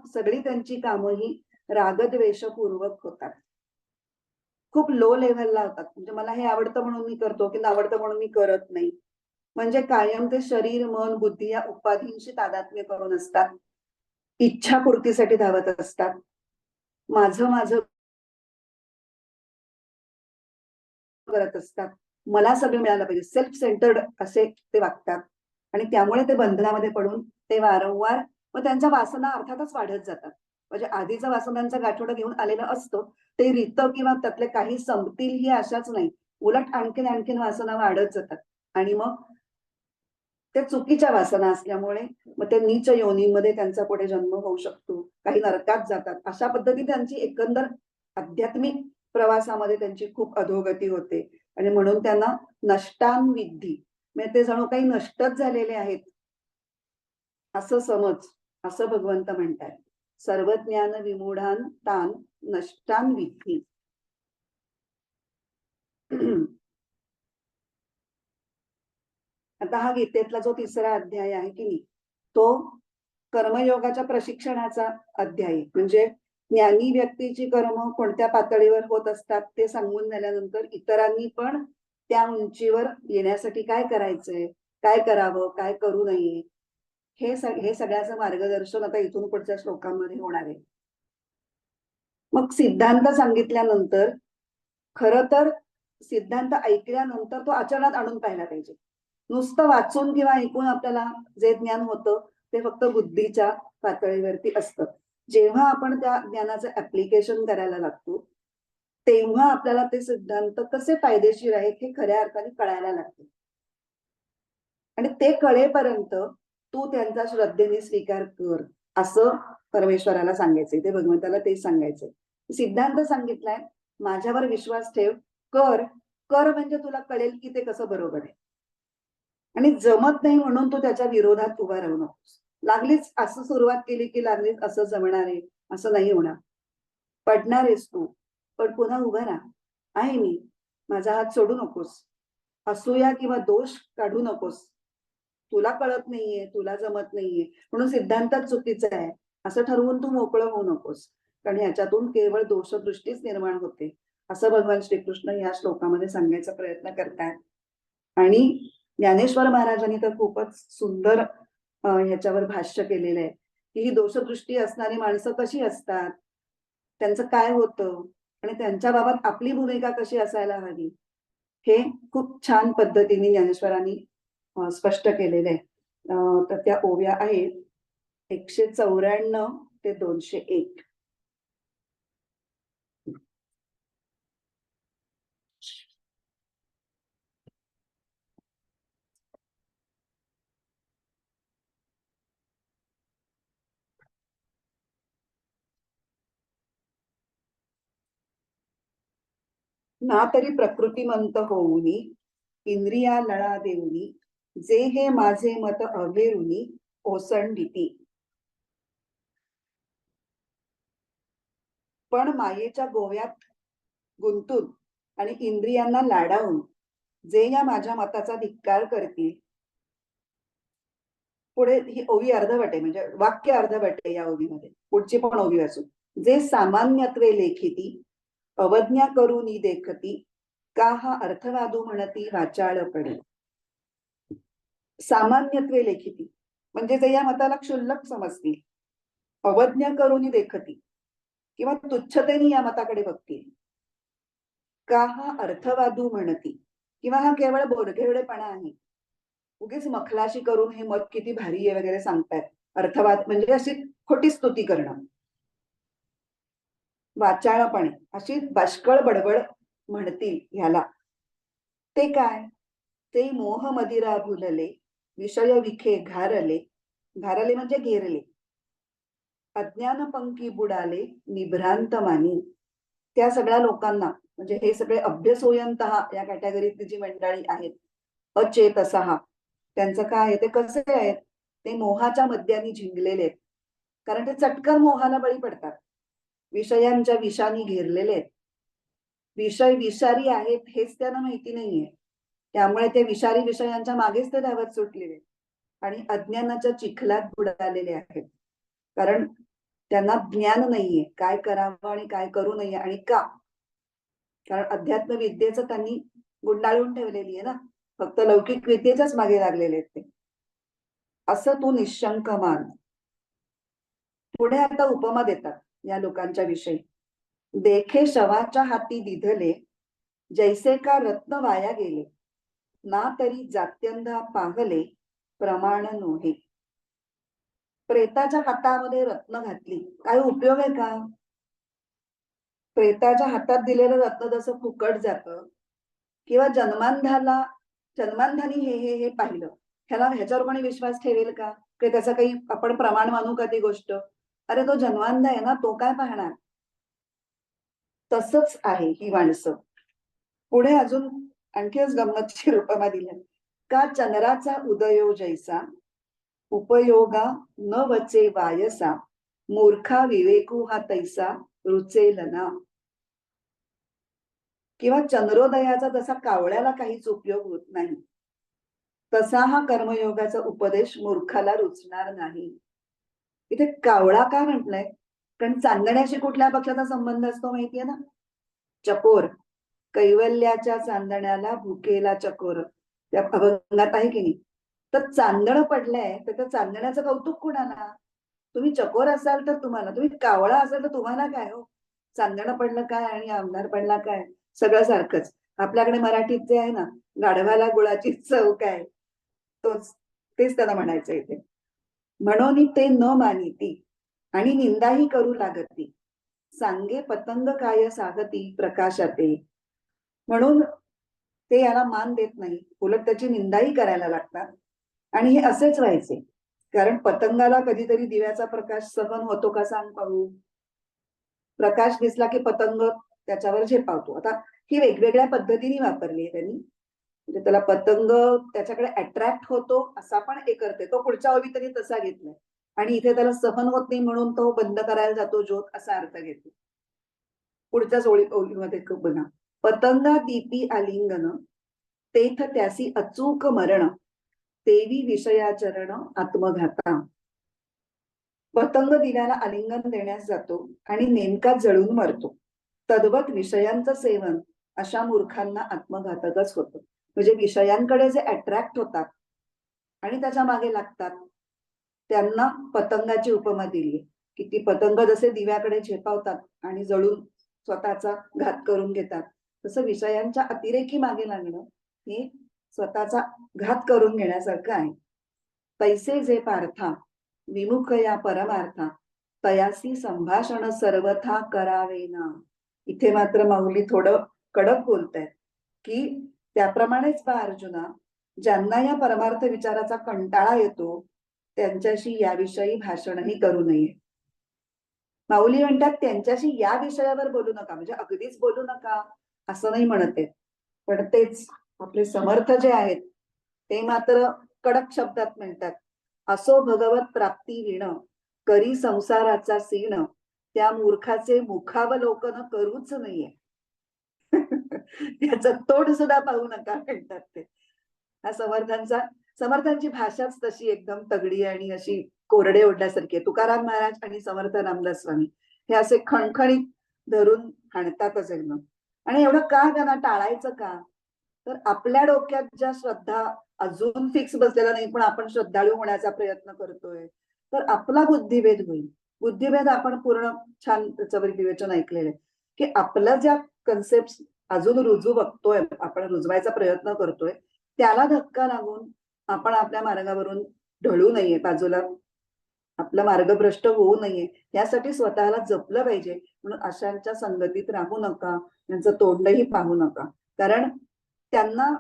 सगळी त्यांची कामं ही रागद्वेषपूर्वक होतात. खूप लो लेव्हलला होतात. म्हणजे मला हे आवडतं म्हणून मी करतो, की आवडतं म्हणून मी करत नाही. म्हणजे कायम ते शरीर, मन, बुद्धी या उपाधींशी तादात्म्य करून असतात. इच्छापूर्तीसाठी धावत असतात. माझं माझं करत असतात. मला सगळं मिळालं पाहिजे. सेल्फ सेंटर्ड असे ते वागतात. आणि त्यामुळे ते बंधनामध्ये पडून ते वारंवार मग त्यांच्या वासना अर्थातच वाढत जातात. म्हणजे आधीचं वासनांचं गाठोडं घेऊन आलेलं असतं. ते रीतं किंवा त्यातले काही संपतील ही आशाच नाही. उलट आणखीन आणखीन वासना वाढत जातात. आणि मग त्या चुकीच्या वासना असल्यामुळे मग ते नीच योनीमध्ये त्यांचा पुढे जन्म होऊ शकतो. काही नरकात जातात. अशा पद्धतीने त्यांची एकंदर आध्यात्मिक प्रवासामध्ये त्यांची खूप अधोगती होते. आणि म्हणून त्यांना नष्टान विद्धी, म्हणजे ते जणू काही नष्टच झालेले आहेत असं समज, असं भगवंत म्हणतायत. सर्वज्ञान विमूढान तान नष्टान विद्धी. आता हा गीतेतला जो तिसरा अध्याय आहे की नाही, तो कर्मयोगाच्या प्रशिक्षणाचा अध्याय. म्हणजे ज्ञानी व्यक्तीची कर्म कोणत्या पातळीवर होत असतात ते सांगून झाल्यानंतर इतरांनी पण त्या उंचीवर येण्यासाठी काय करायचंय, काय करावं, काय करू नये, हे सगळ्याचं मार्गदर्शन आता इथून पुढच्या श्लोकांमध्ये होणार आहे. मग सिद्धांत सांगितल्यानंतर खरं तर सिद्धांत ऐकल्यानंतर तो आचरणात आणून पाहायला पाहिजे. नुसतं वाचून किंवा ऐकून आपल्याला जे ज्ञान होतं ते फक्त बुद्धीच्या पातळीवरती असतं. जेव्हा आपण त्या ज्ञानाचं ऍप्लिकेशन करायला लागतो, तेव्हा आपल्याला ते सिद्धांत कसे फायदेशीर आहेत हे खऱ्या अर्थाने कळायला लागते. आणि ते कळेपर्यंत तू त्यांचा श्रद्धेने स्वीकार कर, असं परमेश्वराला सांगायचंय. ते भगवंताला तेच सांगायचंय. सिद्धांत सांगितलाय, माझ्यावर विश्वास ठेव, कर. कर म्हणजे तुला कळेल की ते कसं बरोबर आहे. आणि जमत नाही म्हणून तू त्याच्या विरोधात उभा राहू नकोस. लागलीच असं सुरुवात केली की लागलीच असं जमणार आहे, असं नाही होणार. पडणार आहेस तू, पण पुन्हा उभा राहा. आहे मी, माझा हात सोडू नकोस. असूया किंवा दोष काढू नकोस. तुला कळत नाहीये, तुला जमत नाहीये म्हणून सिद्धांतच चुकीचा आहे असं ठरवून तू मोकळं होऊ नकोस. कारण ह्याच्यातून केवळ दोषदृष्टीच निर्माण होते, असं भगवान श्रीकृष्ण या श्लोकामध्ये सांगण्याचा प्रयत्न करतात. आणि ज्ञानेश्वर महाराजांनी तर खूपच सुंदर ह्याच्यावर भाष्य केलेलं आहे, की ही दोषदृष्टी असणारी माणसं कशी असतात, त्यांचं काय होतं आणि त्यांच्या बाबत आपली भूमिका कशी असायला हवी, हे खूप छान पद्धतीने ज्ञानेश्वरांनी स्पष्ट केलेलं आहे. तर त्या ओव्या आहेत 194 ते 201. ना तरी प्रकृतिमंत होऊनी इंद्रिया लळा देऊनी जे हे माझे मत अवेरुनी ओसंडिती. पण मायेच्या गोव्यात गुंतून आणि इंद्रियांना लाडावून जे या माझ्या मताचा धिक्कार करतील. पुढे ही ओवी अर्धवट आहे, म्हणजे वाक्य अर्धवट आहे या ओवीमध्ये. पुढची पण ओवी वाचू. जे सामान्यत्वे लेखिती अवज्ञा करूनी देखती का हा अर्थवादू म्हणती वाचाळपणे. सामान्यत्वे लेखिती म्हणजे जे या मताला क्षुल्लक समजतील, अवज्ञा करूनी देखती किंवा तुच्छतेने या मताकडे बघतील, का हा अर्थवादू म्हणती किंवा हा केवळ बोरघेवडेपणा आहे, उगीच मखलाशी करून हे मत किती भारी आहे वगैरे सांगतायत. अर्थवाद म्हणजे अशी खोटी स्तुती करणं, वाचाळपणे अशी बाष्कळ बडबड म्हणतील ह्याला. ते काय? ते मोह मदिरा भुलले विषय विखे घारले. घारले म्हणजे घेरले. अज्ञान पंकी बुडाले निभ्रांत मानी. त्या सगळ्या लोकांना म्हणजे हे सगळे अभ्यसोयंत या कॅटेगरीतली जी मंडळी आहेत, अचेतसहा, त्यांचं काय आहे, ते कसे आहेत, ते मोहाच्या मद्यानी झिंगलेले आहेत. कारण ते चटकन मोहाला बळी पडतात, विषयांच्या विषानी घेरलेले आहेत. विषय विषारी आहेत हेच त्यांना माहिती नाहीये, त्यामुळे ते विषारी विषयांच्या मागेच ते धावत सुटलेले आणि अज्ञानाच्या चिखलात बुडालेले आहेत. कारण त्यांना ज्ञान नाहीये, काय करावं आणि काय करू नये आणि का. कारण अध्यात्म विद्येचं त्यांनी गुंडाळून ठेवलेली आहे ना, फक्त लौकिक विद्येच्याच मागे लागलेले आहेत ते. असं तू निशंक मान. पुढे आता उपमा देतात या लोकांच्या विषयी. देखे शवाच्या हाती दिधले जैसे का रत्न वाया गेले ना तरी जात्यंधा पाहले प्रमाण नोहे. प्रेताच्या हातामध्ये रत्न घातली, काय उपयोग आहे का? प्रेताच्या हातात दिलेलं रत्न जसं फुकट जातं किंवा जन्मांधानी हे पाहिलं, ह्याच्यावर कोणी विश्वास ठेवेल का? की त्याचं काही आपण प्रमाण मानू का ती गोष्ट? अरे तो जन्मांध आहे ना, तो काय पाहणार? तसंच आहे ही माणसं. पुढे अजून आणखीच गंमतशीर उपमा दिल्या. का चंद्राचा उदयो जैसा उपयोगा न वचे वायसा मूर्खा विवेकू हा तैसा रुचेल ना. किंवा चंद्रोदयाचा जसा कावळ्याला काहीच उपयोग होत नाही, तसा हा कर्मयोगाचा उपदेश मूर्खाला रुचणार नाही. इथे कावळा का म्हटलंय? कारण चांदण्याशी कुठल्या पक्षाचा संबंध असतो माहितीये ना? चकोर. कैवल्याच्या चांदण्याला भुकेला चकोर, त्या अभंगात आहे की नाही? तर चांदणं पडलंय तर त्या चांदण्याचं कौतुक कुणाला? तुम्ही चकोर असाल तर तुम्हाला, तुम्ही कावळा असाल तर तुम्हाला काय हो? चांदणं पडलं काय आणि आमदार पडला काय, सगळं सारखंच. आपल्याकडे मराठीत जे आहे ना, गाढवाला गुळाची चव काय, तेच त्याला म्हणायचं इथे. म्हणून ते न मानिती आणि निंदाही करू लागती सांगे पतंग काय सागती प्रकाशाते. म्हणून ते याला मान देत नाही, उलट त्याची निंदाही करायला लागतात. आणि हे असेच व्हायचे, कारण पतंगाला कधीतरी दिव्याचा प्रकाश सहन होतो का सांग पाहू? प्रकाश दिसला की पतंग त्याच्यावर झेपावतो. आता ही वेगवेगळ्या पद्धतीने वापरली आहे त्यांनी, म्हणजे त्याला पतंग त्याच्याकडे अट्रॅक्ट होतो असा पण एक अर्थ आहे. तो पुढच्या ओळीत त्यांनी तसा घेतलाय आणि इथे त्याला सहन होत नाही म्हणून तो बंद करायला जातो ज्योत असा अर्थ घेतो. पुढच्याच ओळीमध्ये बघा. पतंगा दीपी आलिंगन तेथ त्यासी अचूक मरण तेवी विषयाचरण आत्मघाता. पतंग दिव्याला आलिंगन देण्यास जातो आणि नेमका जळून मरतो. तद्वत विषयांचं सेवन अशा मूर्खांना आत्मघातकच होतं. म्हणजे विषयांकडे जे अट्रॅक्ट होतात आणि त्याच्या मागे लागतात त्यांना पतंगाची उपमा दिली, की ती पतंग जसे दिव्याकडे झेपावतात आणि जळून स्वतःचा घात करून घेतात, तसं विषयांच्या अतिरेकी मागे लागणं हे स्वतःचा घात करून घेण्यासारखं आहे. तैसे जे पार्था विमुख या परमार्था तयासी संभाषण सर्वथा करावे ना. इथे मात्र माऊली थोडं कडक बोलतायत, की त्याप्रमाणेच पहा अर्जुना, ज्यांना या परमार्थ विचाराचा कंटाळा येतो त्यांच्याशी याविषयी भाषणही करू नये. माऊली म्हणतात त्यांच्याशी या विषयावर बोलू नका, म्हणजे अगदीच बोलू नका, असं नाही म्हणत आहे. पण तेच आपले समर्थ जे आहेत ते मात्र कडक शब्दात म्हणतात, असो भगवत प्राप्ती ऋण, करी संसाराचा सीण, त्या मूर्खाचे मुखावलोकन करूच नाहीये. त्याचं तोंड सुद्धा पाहू नका म्हणतात ते. हा समर्थांची भाषाच तशी एकदम तगडी आणि अशी कोरडे ओढण्यासारखी आहे. तुकाराम महाराज आणि समर्थ रामदास स्वामी हे असे खणखणीत धरून हाणतातच एकदम. आणि एवढं का त्यांना टाळायचं का? तर आपल्या डोक्यात ज्या श्रद्धा अजून फिक्स बसलेला नाही, पण आपण श्रद्धाळू होण्याचा प्रयत्न करतोय, तर आपला बुद्धिभेद होईल. बुद्धिभेद आपण पूर्ण छान त्याच्यावर विवेचन ऐकलेलं आहे, की आपल्या ज्या कन्सेप्ट अजून रुजू बघतोय, आपण रुजवायचा प्रयत्न करतोय, त्याला धक्का लागून आपण आपल्या मार्गावरून ढळू नये, बाजूला आपला मार्गभ्रष्ट होऊ नये, यासाठी स्वतःला जपलं पाहिजे. म्हणून अशांच्या संगतीत राहू नका, त्यांचं तोंडही पाहू नका. कारण त्यांना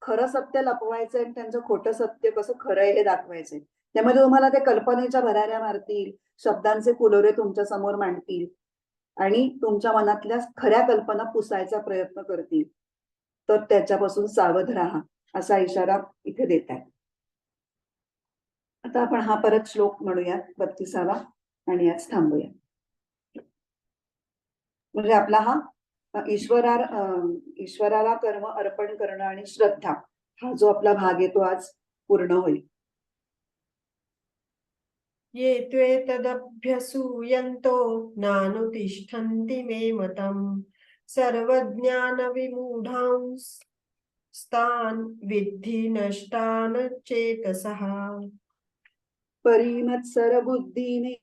खरं सत्य लपवायचंय आणि त्यांचं खोटं सत्य कसं खरं आहे हे दाखवायचंय. त्यामध्ये तुम्हाला ते कल्पनेच्या भराऱ्या मारतील, शब्दांचे फुलोरे तुमच्या समोर मांडतील आणि तुमच्या मनातल्या खऱ्या कल्पना पुसायचा प्रयत्न करतील. तर त्याच्यापासून सावध राहा, असा इशारा इथे देत आहे. आता आपण हा परत श्लोक म्हणूया 32वा आणि आज थांबूया. म्हणजे आपला हा ईश्वराला कर्म अर्पण करणं आणि श्रद्धा हा जो आपला भाग आहे तो आज पूर्ण होईल.
ये त्वेतदभ्यसूयन्तो नानुतिष्ठन्ति मे मतम् सर्वज्ञानविमूढांस्तान् विद्धि नष्टान् चेतसः.
परिमत्सर बुद्धीने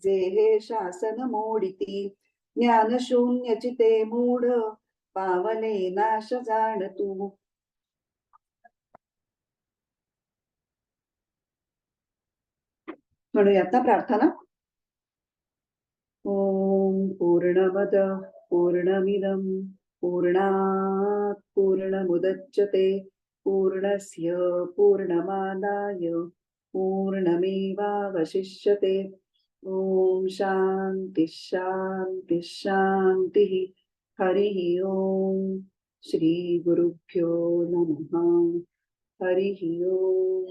जे हे शासन मोडिती, ज्ञानशून्य चिते मूढ पावले नाश जाण तू. म्हणूया आता प्रार्थना. ओम पूर्णमद पूर्णमिदं पूर्णात् पूर्णमुदच्यते पूर्णस्य पूर्णमादाय पूर्णमेवावशिष्यते. ओम शांती शांती शांती. हरिः ओम. श्री गुरुभ्यो नमः. हरिः ओम.